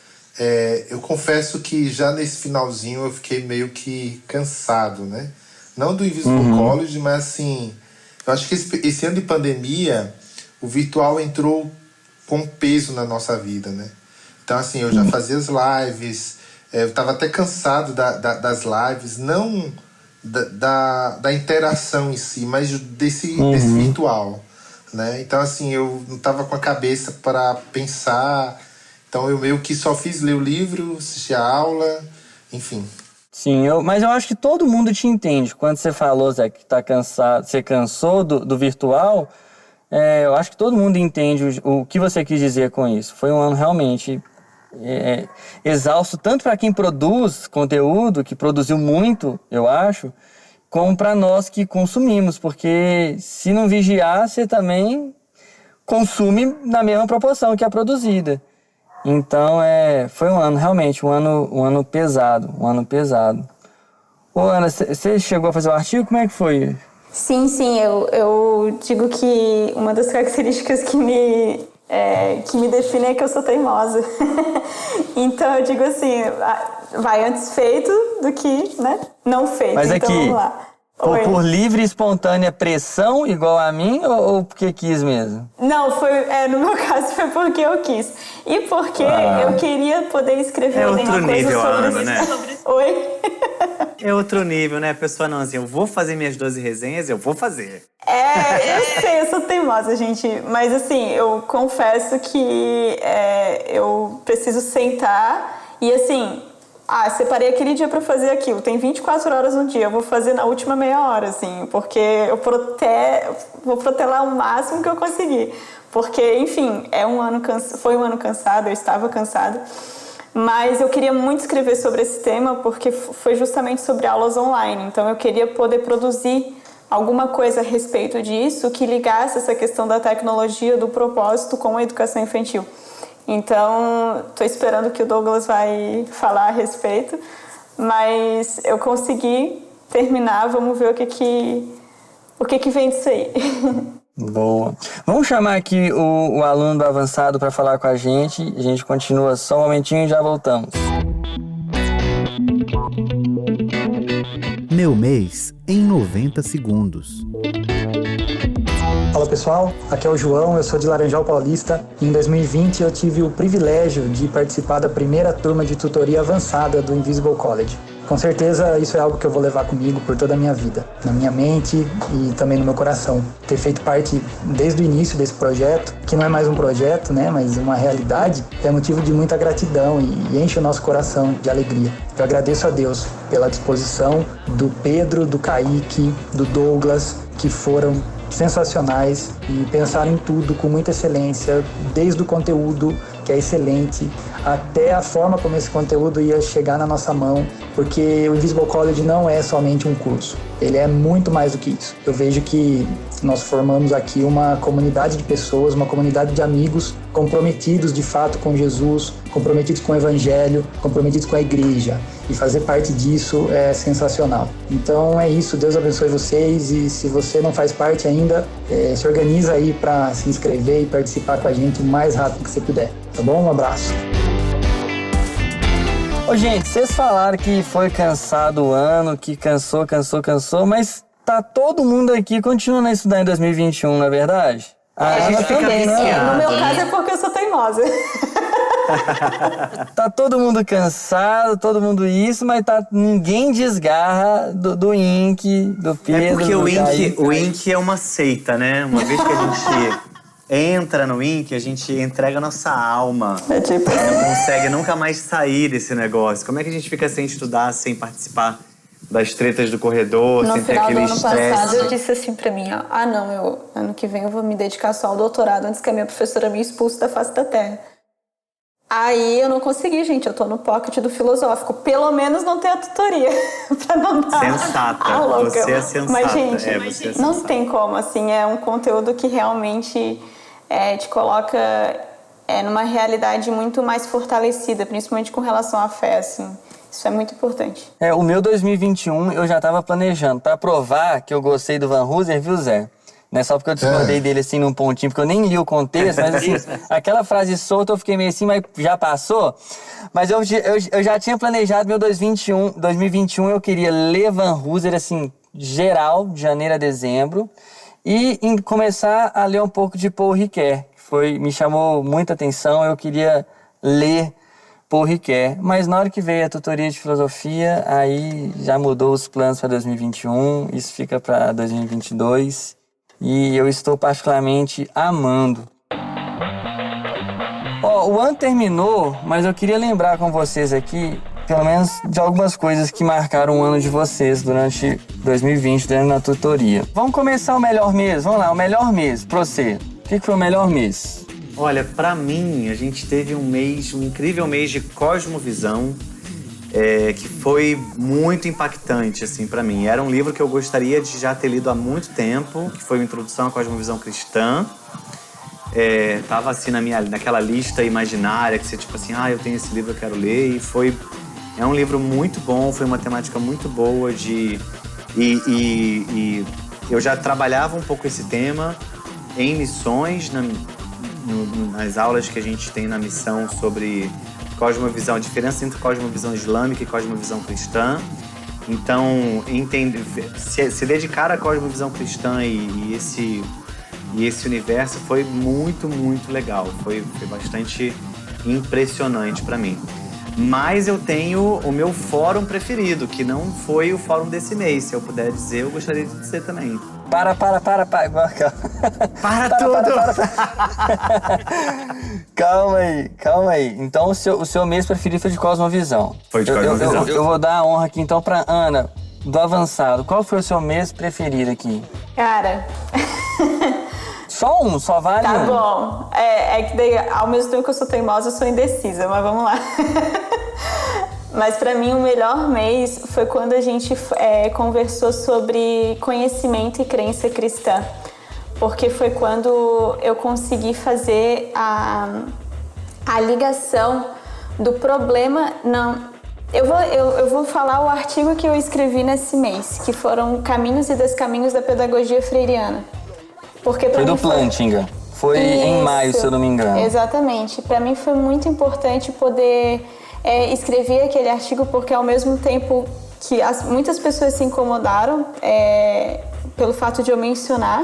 Eu confesso que já nesse finalzinho eu fiquei meio que cansado, né? Não do Invisible College, mas assim, eu acho que esse ano de pandemia, o virtual entrou com peso na nossa vida, né? Então assim, eu já fazia as lives, eu estava até cansado das lives, não da interação em si, mas desse virtual, né? Então assim, eu não estava com a cabeça para pensar, então eu meio que só fiz ler o livro, assistir a aula, enfim.
Sim, mas eu acho que todo mundo te entende. Quando você falou, Zé, que tá cansado, você cansou do virtual, eu acho que todo mundo entende o que você quis dizer com isso. Foi um ano realmente exausto, tanto para quem produz conteúdo, que produziu muito, eu acho, como para nós que consumimos, porque se não vigiar, você também consome na mesma proporção que a produzida. Então, foi um ano, realmente, um ano pesado, Ô, Ana, você chegou a fazer o artigo? Como é que foi?
Sim, eu digo que uma das características que me define é que eu sou teimosa. Então, eu digo assim, vai antes feito do que, né, não feito.
Mas
então, vamos lá.
Por livre e espontânea pressão, igual a mim, ou porque quis mesmo?
Não, no meu caso foi porque eu quis. E porque eu queria poder escrever alguma coisa sobre
né?
Oi?
É outro nível, né? A pessoa não, assim, eu vou fazer minhas 12 resenhas, eu vou fazer.
Eu sei, eu sou teimosa, gente. Mas assim, eu confesso que eu preciso sentar e assim... separei aquele dia pra fazer aquilo. Tem 24 horas no dia. Eu vou fazer na última meia hora, assim. Porque eu vou protelar o máximo que eu conseguir. Porque, enfim, foi um ano cansado. Eu estava cansada. Mas eu queria muito escrever sobre esse tema porque foi justamente sobre aulas online. Então, eu queria poder produzir alguma coisa a respeito disso que ligasse essa questão da tecnologia, do propósito com a educação infantil. Então, estou esperando que o Douglas vai falar a respeito, mas eu consegui terminar, vamos ver o que vem disso aí.
Boa. Vamos chamar aqui o aluno do avançado para falar com a gente continua só um momentinho e já voltamos.
Meu mês em 90 segundos.
Fala pessoal, aqui é o João, eu sou de Laranjal Paulista. Em 2020 eu tive o privilégio de participar da primeira turma de tutoria avançada do Invisible College. Com certeza isso é algo que eu vou levar comigo por toda a minha vida, na minha mente e também no meu coração. Ter feito parte desde o início desse projeto, que não é mais um projeto, né, mas uma realidade, é motivo de muita gratidão e enche o nosso coração de alegria. Eu agradeço a Deus pela disposição do Pedro, do Kaique, do Douglas, que foram sensacionais e pensaram em tudo com muita excelência, desde o conteúdo, que é excelente, até a forma como esse conteúdo ia chegar na nossa mão, porque o Invisible College não é somente um curso, ele é muito mais do que isso. Eu vejo que nós formamos aqui uma comunidade de pessoas, uma comunidade de amigos comprometidos de fato com Jesus, comprometidos com o Evangelho, comprometidos com a igreja. E fazer parte disso é sensacional. Então é isso, Deus abençoe vocês e se você não faz parte ainda, se organiza aí para se inscrever e participar com a gente o mais rápido que você puder. Tá bom? Um abraço.
Ô, gente, vocês falaram que foi cansado o ano, que cansou, mas tá todo mundo aqui continuando a estudar em 2021, não é verdade?
A gente fica
também,
viciado.
No meu caso é porque eu sou teimosa.
Tá todo mundo cansado, todo mundo isso, mas ninguém desgarra do Ink, do Pedro.
É porque
do
o Ink é uma seita, né? Uma vez que a gente entra no Ink, a gente entrega a nossa alma.
É tipo...
Não consegue nunca mais sair desse negócio. Como é que a gente fica sem estudar, sem participar das tretas do corredor,
No
sem ter
final do
aquele
ano passado, eu
estresse?
disse assim pra mim, ó, ano que vem eu vou me dedicar só ao doutorado antes que a minha professora me expulse da face da terra. Aí eu não consegui, gente, eu tô no pocket do filosófico. Pelo menos não tem a tutoria pra não dar
Sensata,
a louca.
você é sensata.
Mas, gente,
você é
não
sensata.
tem como, assim, é um conteúdo que realmente te coloca numa realidade muito mais fortalecida, principalmente com relação à fé, assim. Isso é muito importante.
O meu 2021 eu já tava planejando. Pra provar que eu gostei do Van Hooser, viu, Zé? Não é só porque eu discordei dele assim num pontinho, porque eu nem li o contexto, mas assim, aquela frase solta eu fiquei meio assim, mas já passou. Mas eu já tinha planejado meu 2021 eu queria ler Van Hooser, assim, geral, de janeiro a dezembro, e começar a ler um pouco de Paul Ricoeur, que me chamou muita atenção, eu queria ler Paul Ricoeur, mas na hora que veio a tutoria de filosofia, aí já mudou os planos para 2021, isso fica para 2022, e eu estou particularmente amando. O ano terminou, mas eu queria lembrar com vocês aqui, pelo menos de algumas coisas que marcaram o ano de vocês durante 2020, durante a tutoria. Vamos começar o melhor mês, vamos lá, o melhor mês pra você. O que foi o melhor mês?
Olha, pra mim, a gente teve um incrível mês de Cosmovisão, que foi muito impactante, assim, pra mim. Era um livro que eu gostaria de já ter lido há muito tempo, que foi uma introdução à Cosmovisão Cristã. Tava assim naquela lista imaginária, que você tipo assim, eu tenho esse livro, eu quero ler, e é um livro muito bom, foi uma temática muito boa e eu já trabalhava um pouco esse tema em missões, nas aulas que a gente tem na missão sobre cosmovisão, a diferença entre cosmovisão islâmica e cosmovisão cristã. Então, se dedicar à cosmovisão cristã e esse universo foi muito, muito legal. Foi bastante impressionante para mim. Mas eu tenho o meu fórum preferido, que não foi o fórum desse mês. Se eu puder dizer, eu gostaria de dizer também.
Para tudo! Calma aí. Então, o seu mês preferido foi de Cosmovisão.
Foi de Cosmovisão.
Eu vou dar a honra aqui, então, pra Ana, do Avançado. Qual foi o seu mês preferido aqui?
Cara...
Só um, só vale
Tá
um.
bom. É que daí, ao mesmo tempo que eu sou teimosa, eu sou indecisa, mas vamos lá. Mas pra mim o melhor mês foi quando a gente conversou sobre conhecimento e crença cristã. Porque foi quando eu consegui fazer a ligação do problema... Não, eu vou falar o artigo que eu escrevi nesse mês, que foram Caminhos e Descaminhos da Pedagogia Freiriana. Porque
foi do Plantinga. Foi em maio, se eu não me engano.
Exatamente. Para mim foi muito importante poder escrever aquele artigo, porque ao mesmo tempo que muitas pessoas se incomodaram pelo fato de eu mencionar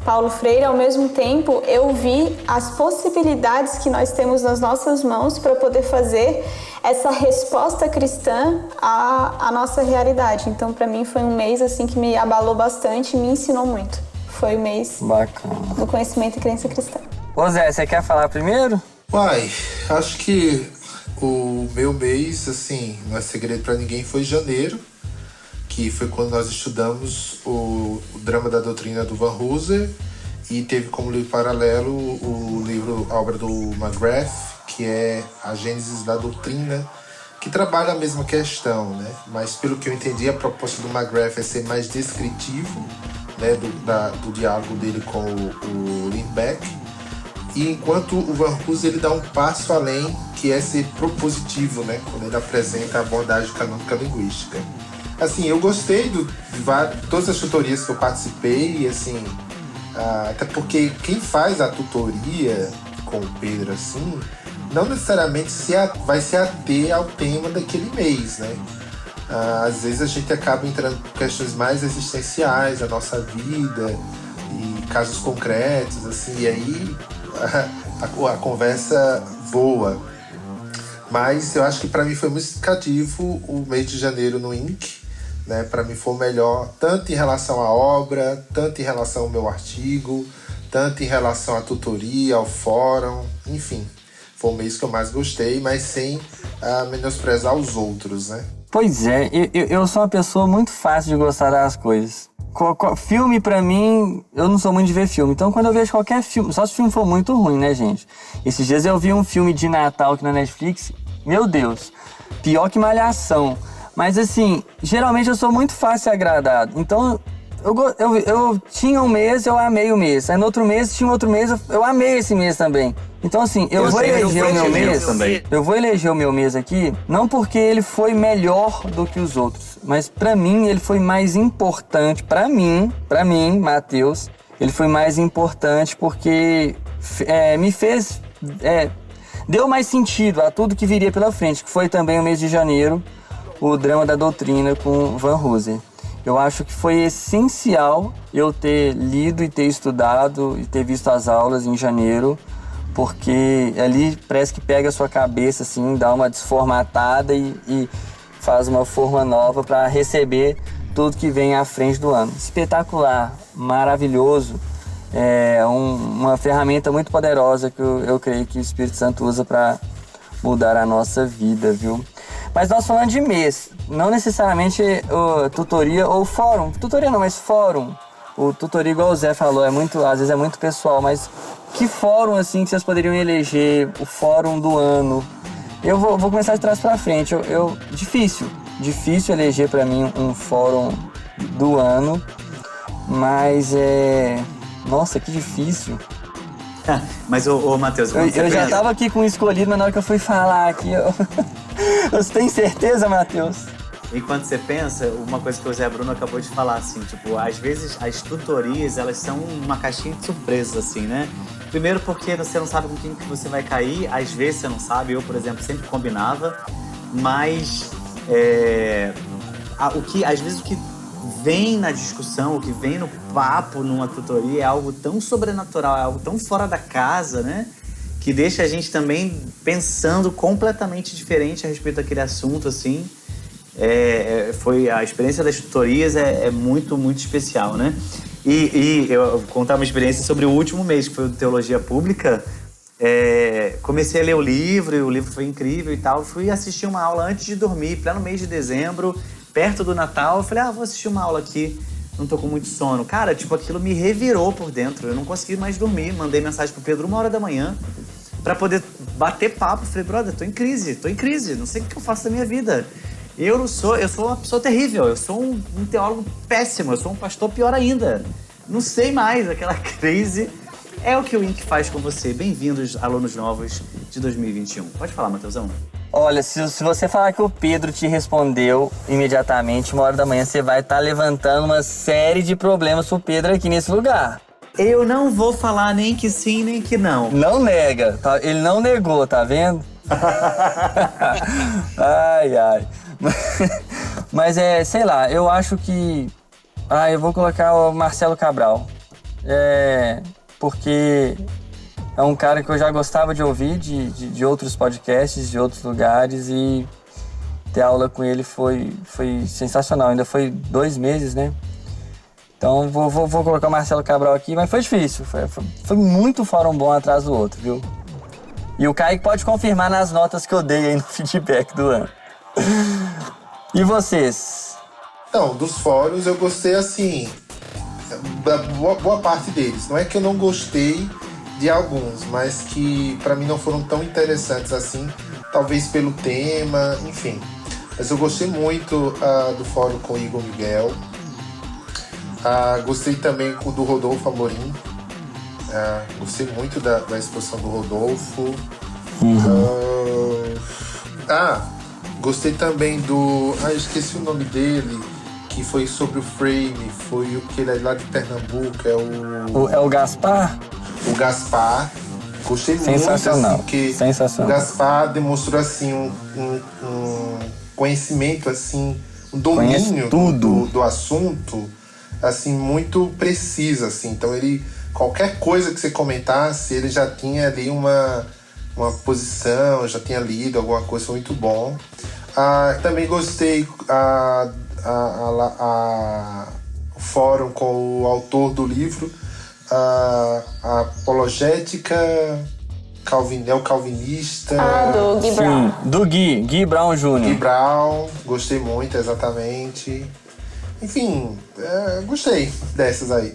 Paulo Freire, ao mesmo tempo eu vi as possibilidades que nós temos nas nossas mãos para poder fazer essa resposta cristã à nossa realidade. Então, para mim foi um mês assim que me abalou bastante e me ensinou muito. Foi o mês
bacana
do conhecimento e crença cristã.
Ô Zé, você quer falar primeiro?
Acho que o meu mês, assim, não é segredo pra ninguém, foi janeiro, que foi quando nós estudamos o Drama da Doutrina do Van Hooser, e teve como livro paralelo a obra do McGrath, que é A Gênesis da Doutrina, que trabalha a mesma questão, né? Mas pelo que eu entendi, a proposta do McGrath é ser mais descritivo, né, do diálogo dele com o Lindbeck, e enquanto o Van Hooser ele dá um passo além, que é ser propositivo, né, quando ele apresenta a abordagem canônica linguística. Assim, eu gostei de todas as tutorias que eu participei, e assim, até porque quem faz a tutoria com o Pedro, assim, não necessariamente vai se ater ao tema daquele mês, né? Às vezes a gente acaba entrando em questões mais existenciais da nossa vida e casos concretos, assim, e aí a conversa voa. Mas eu acho que para mim foi muito significativo o mês de janeiro no INC, né? Para mim foi o melhor, tanto em relação à obra, tanto em relação ao meu artigo, tanto em relação à tutoria, ao fórum, enfim. Foi o mês que eu mais gostei, mas sem menosprezar os outros, né?
Pois é, eu sou uma pessoa muito fácil de gostar das coisas. Filme, pra mim, eu não sou muito de ver filme. Então, quando eu vejo qualquer filme, só se o filme for muito ruim, né, gente? Esses dias eu vi um filme de Natal aqui na Netflix. Meu Deus, pior que Malhação. Mas, assim, geralmente eu sou muito fácil agradado. Então, eu tinha um mês, eu amei o mês. Aí, no outro mês, tinha outro mês, eu amei esse mês também. Então, assim, eu vou eleger o meu mês também. Eu vou eleger o meu mês aqui, não porque ele foi melhor do que os outros, mas pra mim ele foi mais importante. Pra mim, Matheus, ele foi mais importante porque me fez... deu mais sentido a tudo que viria pela frente, que foi também o mês de janeiro, o Drama da Doutrina com Van Hooser. Eu acho que foi essencial eu ter lido e ter estudado e ter visto as aulas em janeiro, porque ali parece que pega a sua cabeça, assim, dá uma desformatada e faz uma forma nova para receber tudo que vem à frente do ano. Espetacular, maravilhoso, uma ferramenta muito poderosa que eu creio que o Espírito Santo usa para mudar a nossa vida, viu? Mas nós falando de mês, não necessariamente tutoria ou fórum. Tutoria não, mas fórum. O tutoria, igual o Zé falou, às vezes é muito pessoal, mas que fórum, assim, que vocês poderiam eleger? O fórum do ano. Eu vou começar de trás pra frente. Difícil eleger pra mim um fórum do ano, mas nossa, que difícil.
Mas, Matheus...
Eu já tava aqui com o escolhido, mas na hora que eu fui falar aqui, Você tem certeza, Matheus?
Enquanto você pensa, uma coisa que o Zé Bruno acabou de falar, assim, tipo, às vezes as tutorias, elas são uma caixinha de surpresas, assim, né? Primeiro porque você não sabe com quem que você vai cair, às vezes você não sabe, eu, por exemplo, sempre combinava, mas às vezes o que vem na discussão, o que vem no papo numa tutoria é algo tão sobrenatural, é algo tão fora da casa, né? Que deixa a gente também pensando completamente diferente a respeito daquele assunto, assim. A experiência das tutorias é muito, muito especial, né? E eu vou contar uma experiência sobre o último mês, que foi o Teologia Pública. Comecei a ler o livro, e o livro foi incrível e tal. Fui assistir uma aula antes de dormir, pleno mês de dezembro, perto do Natal. Eu falei, vou assistir uma aula aqui, não tô com muito sono. Cara, tipo, aquilo me revirou por dentro. Eu não consegui mais dormir. Mandei mensagem pro Pedro 1h da manhã pra poder bater papo. Falei, brother, tô em crise, não sei o que eu faço da minha vida. Eu sou uma pessoa terrível, eu sou um teólogo péssimo, eu sou um pastor pior ainda. Não sei mais, aquela crise é o que o INC faz com você. Bem-vindos, alunos novos de 2021. Pode falar, Matheusão.
Olha, se você falar que o Pedro te respondeu imediatamente, 1h da manhã, você vai estar levantando uma série de problemas pro Pedro aqui nesse lugar.
Eu não vou falar nem que sim, nem que não.
Não nega, tá? Ele não negou, tá vendo? Ai. Mas sei lá, eu acho que... eu vou colocar o Marcelo Cabral. Porque é um cara que eu já gostava de ouvir de outros podcasts, de outros lugares, e ter aula com ele foi sensacional. Ainda foi 2 meses, né? Então vou colocar o Marcelo Cabral aqui, mas foi difícil. Foi muito fórum bom atrás do outro, viu? E o Kaique pode confirmar nas notas que eu dei aí no feedback do ano. E vocês?
Então, dos fóruns eu gostei, assim, da boa parte deles. Não é que eu não gostei de alguns, mas que pra mim não foram tão interessantes assim, talvez pelo tema, enfim. Mas eu gostei muito do fórum com o Igor Miguel. Gostei também do Rodolfo Amorim. Gostei muito da exposição do Rodolfo. Gostei também do... eu esqueci o nome dele, que foi sobre o frame, foi o que ele é lá de Pernambuco,
é o Gaspar?
O Gaspar. Gostei muito, assim, porque o Gaspar demonstrou, assim, um conhecimento, assim, um domínio do assunto, assim, muito preciso, assim. Então, qualquer coisa que você comentasse, ele já tinha ali uma posição, já tinha lido alguma coisa, foi muito bom. Também gostei o fórum com o autor do livro, a apologética neocalvinista.
Do Gui Brown.
Sim, do Gui Brown Jr.
Gui Brown, gostei muito, exatamente. Enfim, gostei dessas aí.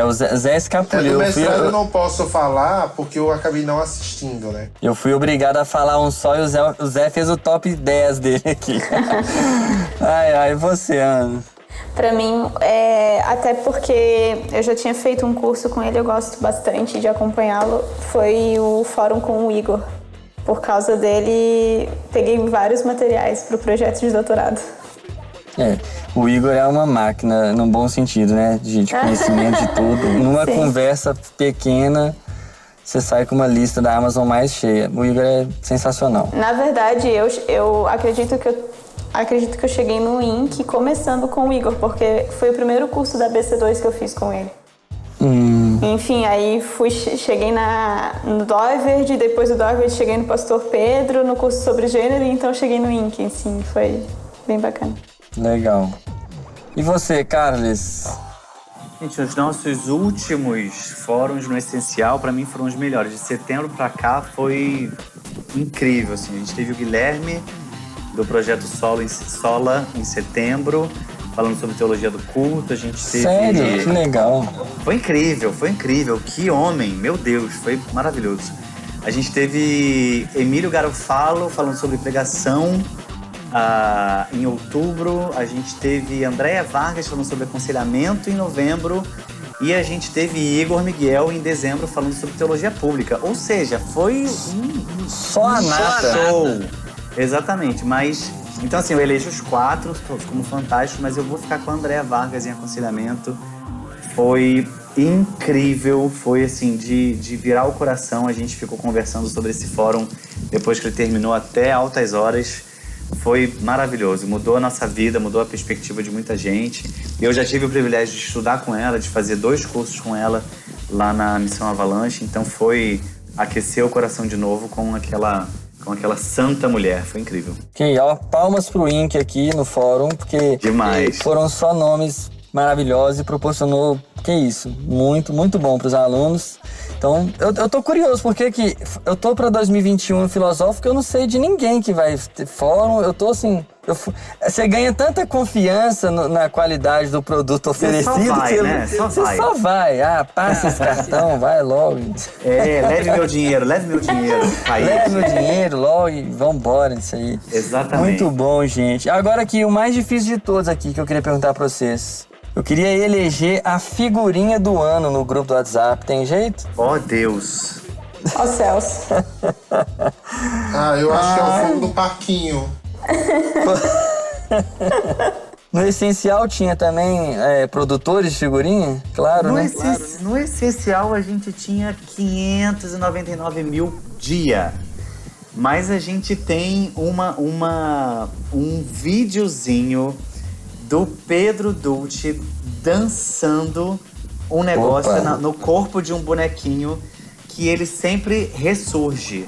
O Zé escapuliu.
Do mestrado eu não posso falar porque eu acabei não assistindo, né?
Eu fui obrigado a falar um só e o Zé fez o top 10 dele aqui. Ai, você, Ana?
Pra mim, até porque eu já tinha feito um curso com ele, eu gosto bastante de acompanhá-lo, foi o fórum com o Igor. Por causa dele, peguei vários materiais pro projeto de doutorado.
O Igor é uma máquina, num bom sentido, né? De conhecimento de tudo. Numa conversa pequena, você sai com uma lista da Amazon mais cheia. O Igor é sensacional.
Na verdade, eu acredito que eu cheguei no INC começando com o Igor, porque foi o primeiro curso da BC2 que eu fiz com ele. Enfim, aí cheguei no Doiverd, depois do Doiverd cheguei no Pastor Pedro, no curso sobre gênero, então cheguei no INC, assim, foi bem bacana.
Legal. E você, Carles?
Gente, os nossos últimos fóruns no Essencial, pra mim, foram os melhores. De setembro pra cá foi incrível, assim. A gente teve o Guilherme, do projeto Sola, em setembro, falando sobre teologia do culto. A gente teve...
Sério? Que legal.
Foi incrível. Que homem, meu Deus, foi maravilhoso. A gente teve Emílio Garofalo falando sobre pregação. Em outubro, a gente teve Andréia Vargas falando sobre aconselhamento em novembro e a gente teve Igor Miguel em dezembro falando sobre teologia pública. Ou seja, foi
só a nata.
Show. Exatamente, mas... Então assim, eu elejo os 4 como fantásticos, mas eu vou ficar com a Andréia Vargas em aconselhamento. Foi incrível, foi assim, de virar o coração. A gente ficou conversando sobre esse fórum depois que ele terminou até altas horas. Foi maravilhoso, mudou a nossa vida, mudou a perspectiva de muita gente. Eu já tive o privilégio de estudar com ela, de fazer 2 cursos com ela lá na Missão Avalanche, então foi aquecer o coração de novo com aquela santa mulher, foi incrível.
Ok, palmas pro INC aqui no fórum, porque
demais.
Foram só nomes maravilhosos e proporcionou, muito, muito bom pros alunos. Então, eu tô curioso, porque que eu tô pra 2021 filosófico, eu não sei de ninguém que vai ter fórum, eu tô assim... Você ganha tanta confiança na qualidade do produto oferecido.
Você só vai, né?
Você só vai. Passa esse cartão, vai logo.
Leve meu dinheiro.
Leve meu dinheiro logo e vambora nisso aí.
Exatamente.
Muito bom, gente. Agora aqui, o mais difícil de todos aqui, que eu queria perguntar pra vocês. Eu queria eleger a figurinha do ano no grupo do WhatsApp. Tem jeito?
Oh, Deus.
Ó céus.
Eu acho que é o fogo do parquinho.
No Essencial tinha também produtores de figurinha? Claro, né?
No Essencial a gente tinha 599 mil dia. Mas a gente tem um videozinho do Pedro Dulce dançando um negócio no corpo de um bonequinho que ele sempre ressurge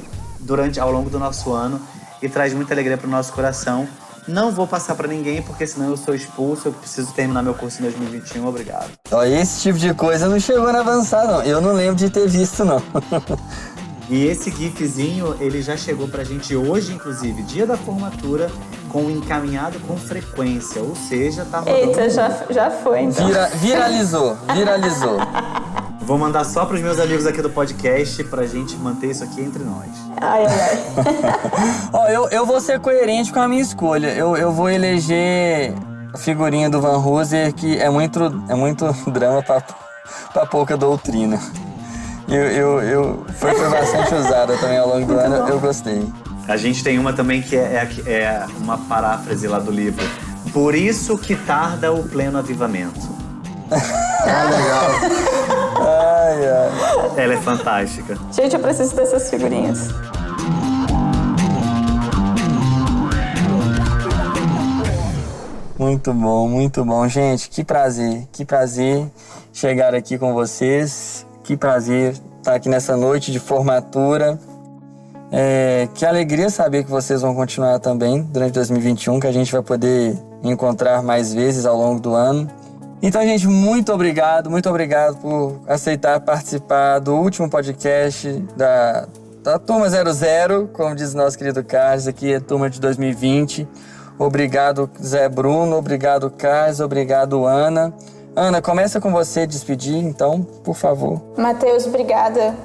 ao longo do nosso ano e traz muita alegria pro nosso coração. Não vou passar pra ninguém, porque senão eu sou expulso, eu preciso terminar meu curso em 2021, obrigado.
Esse tipo de coisa não chegou na avançada, não. Eu não lembro de ter visto, não.
E esse gifzinho, ele já chegou pra gente hoje, inclusive, dia da formatura, com encaminhado com frequência, ou seja, tá rodando.
Eita, já foi, então.
Viralizou.
Vou mandar só pros meus amigos aqui do podcast pra gente manter isso aqui entre nós.
Ai.
Eu vou ser coerente com a minha escolha. Eu vou eleger a figurinha do Van Hooser, que é muito drama pra pouca doutrina. Foi bastante usada também ao longo do ano, eu gostei.
A gente tem uma também que é uma paráfrase lá do livro. Por isso que tarda o pleno avivamento.
Legal.
Ela é fantástica.
Gente, eu preciso dessas figurinhas.
Muito bom. Gente, que prazer chegar aqui com vocês. Que prazer estar aqui nessa noite de formatura. Que alegria saber que vocês vão continuar também durante 2021, que a gente vai poder encontrar mais vezes ao longo do ano. Então, gente, muito obrigado por aceitar participar do último podcast da Turma 00, como diz o nosso querido Carlos, aqui é a turma de 2020. Obrigado, Zé Bruno, obrigado, Carlos, obrigado, Ana. Ana, começa com você despedir, então, por favor.
Matheus, obrigada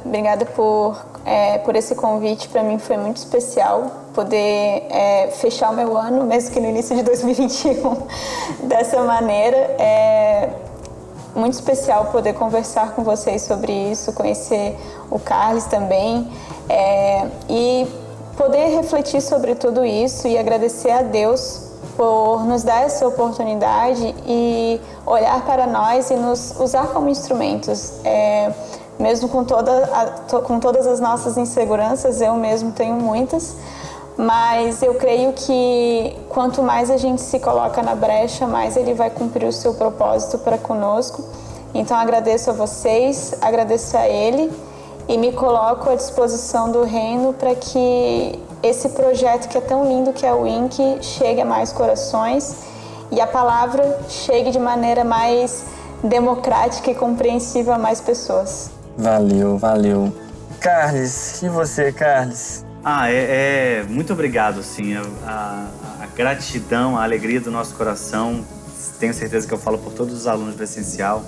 por esse convite. Para mim foi muito especial poder fechar o meu ano, mesmo que no início de 2021, dessa maneira. É muito especial poder conversar com vocês sobre isso, conhecer o Carlos também, e poder refletir sobre tudo isso e agradecer a Deus por nos dar essa oportunidade e olhar para nós e nos usar como instrumentos. Mesmo com todas as nossas inseguranças, eu mesmo tenho muitas, mas eu creio que quanto mais a gente se coloca na brecha, mais Ele vai cumprir o seu propósito para conosco. Então agradeço a vocês, agradeço a Ele e me coloco à disposição do Reino para que esse projeto que é tão lindo, que é o INC, chegue a mais corações e a palavra chegue de maneira mais democrática e compreensível a mais pessoas.
Valeu. Carlos, e você, Carlos?
Muito obrigado, sim. A gratidão, a alegria do nosso coração, tenho certeza que eu falo por todos os alunos do Essencial,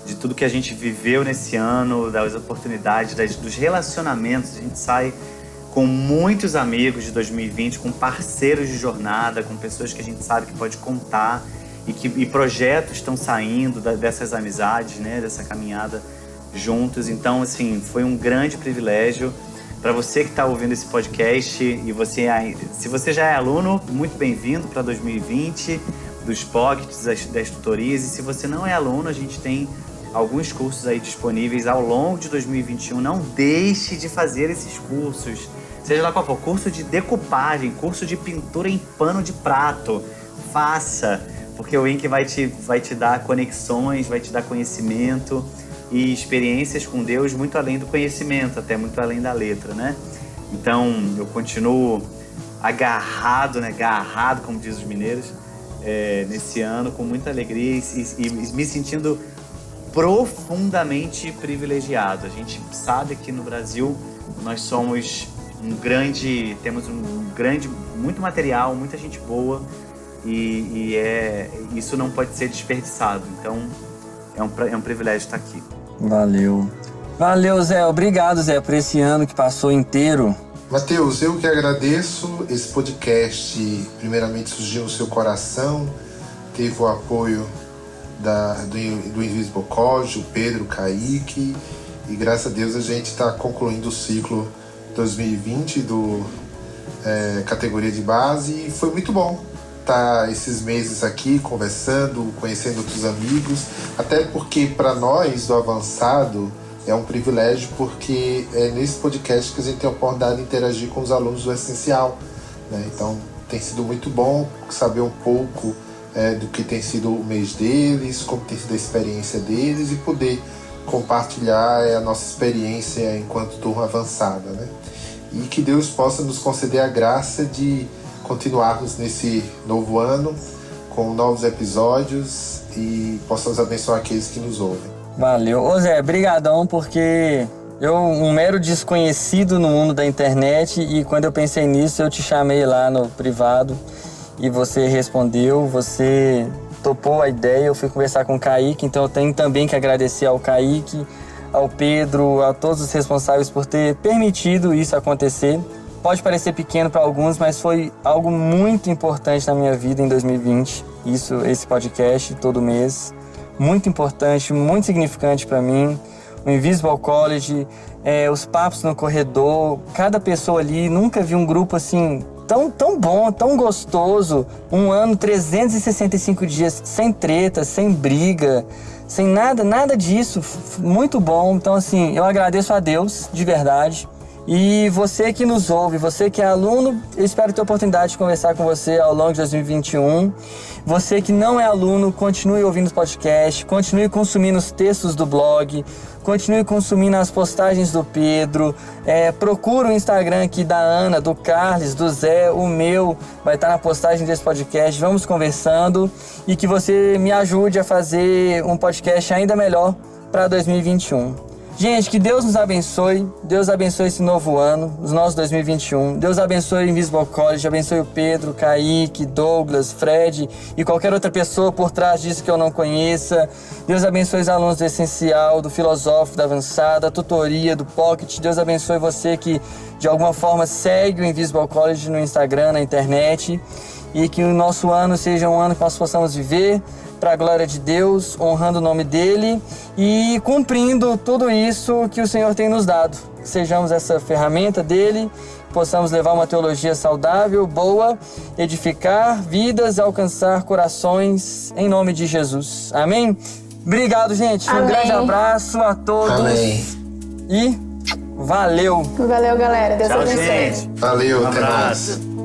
de tudo que a gente viveu nesse ano, das oportunidades, dos relacionamentos. A gente sai com muitos amigos de 2020, com parceiros de jornada, com pessoas que a gente sabe que pode contar e projetos estão saindo dessas amizades, né, dessa caminhada juntos. Então, assim, foi um grande privilégio. Para você que está ouvindo esse podcast e se você já é aluno, muito bem-vindo para 2020, dos pockets, das tutorias. E se você não é aluno, a gente tem alguns cursos aí disponíveis ao longo de 2021. Não deixe de fazer esses cursos. Seja lá qual for, curso de decupagem, curso de pintura em pano de prato. Faça, porque o INC vai te dar conexões, vai te dar conhecimento e experiências com Deus muito além do conhecimento, até muito além da letra, né? Então, eu continuo agarrado, como diz os mineiros, nesse ano, com muita alegria e me sentindo profundamente privilegiado. A gente sabe que no Brasil nós somos temos muito material, muita gente boa e isso não pode ser desperdiçado. Então, é um privilégio estar aqui.
Valeu, Zé. Obrigado, Zé, por esse ano que passou inteiro.
Matheus, eu que agradeço. Esse podcast, primeiramente, surgiu no seu coração. Teve o apoio do Invisible College, o Pedro, o Kaique. E graças a Deus a gente está concluindo o ciclo 2020 do categoria de base. E foi muito bom estar esses meses aqui conversando, conhecendo outros amigos, até porque para nós do avançado é um privilégio, porque é nesse podcast que a gente tem a oportunidade de interagir com os alunos do Essencial, né? Então tem sido muito bom saber um pouco do que tem sido o mês deles, como tem sido a experiência deles e poder compartilhar a nossa experiência enquanto turma avançada, né? E que Deus possa nos conceder a graça de continuarmos nesse novo ano com novos episódios e possamos abençoar aqueles que nos ouvem.
Valeu. Ô Zé, brigadão, porque eu, um mero desconhecido no mundo da internet, e quando eu pensei nisso, eu te chamei lá no privado e você respondeu, você topou a ideia, eu fui conversar com o Kaique, então eu tenho também que agradecer ao Kaique, ao Pedro, a todos os responsáveis por ter permitido isso acontecer. Pode parecer pequeno para alguns, mas foi algo muito importante na minha vida em 2020. Esse podcast todo mês, muito importante, muito significante para mim. O Invisible College, os papos no corredor, cada pessoa ali, nunca vi um grupo assim tão bom, tão gostoso. Um ano, 365 dias, sem treta, sem briga, sem nada disso, muito bom. Então assim, eu agradeço a Deus, de verdade. E você que nos ouve, você que é aluno, eu espero ter a oportunidade de conversar com você ao longo de 2021. Você que não é aluno, continue ouvindo os podcasts, continue consumindo os textos do blog, continue consumindo as postagens do Pedro, procura o Instagram aqui da Ana, do Carlos, do Zé, o meu, vai estar na postagem desse podcast, vamos conversando e que você me ajude a fazer um podcast ainda melhor para 2021. Gente, que Deus nos abençoe, Deus abençoe esse novo ano, os nossos 2021. Deus abençoe o Invisible College, abençoe o Pedro, Kaique, Douglas, Fred e qualquer outra pessoa por trás disso que eu não conheça. Deus abençoe os alunos do Essencial, do Filosófico, da Avançada, da Tutoria, do Pocket. Deus abençoe você que de alguma forma segue o Invisible College no Instagram, na internet. E que o nosso ano seja um ano que nós possamos viver para a glória de Deus, honrando o nome dele e cumprindo tudo isso que o Senhor tem nos dado. Que sejamos essa ferramenta dele, possamos levar uma teologia saudável, boa, edificar vidas, alcançar corações, em nome de Jesus. Amém? Obrigado, gente.
Amém.
Um grande abraço a todos.
Amém.
E valeu!
Valeu, galera. Deus
Tchau,
abençoe.
gente.
Valeu,
Um
até
abraço.
mais.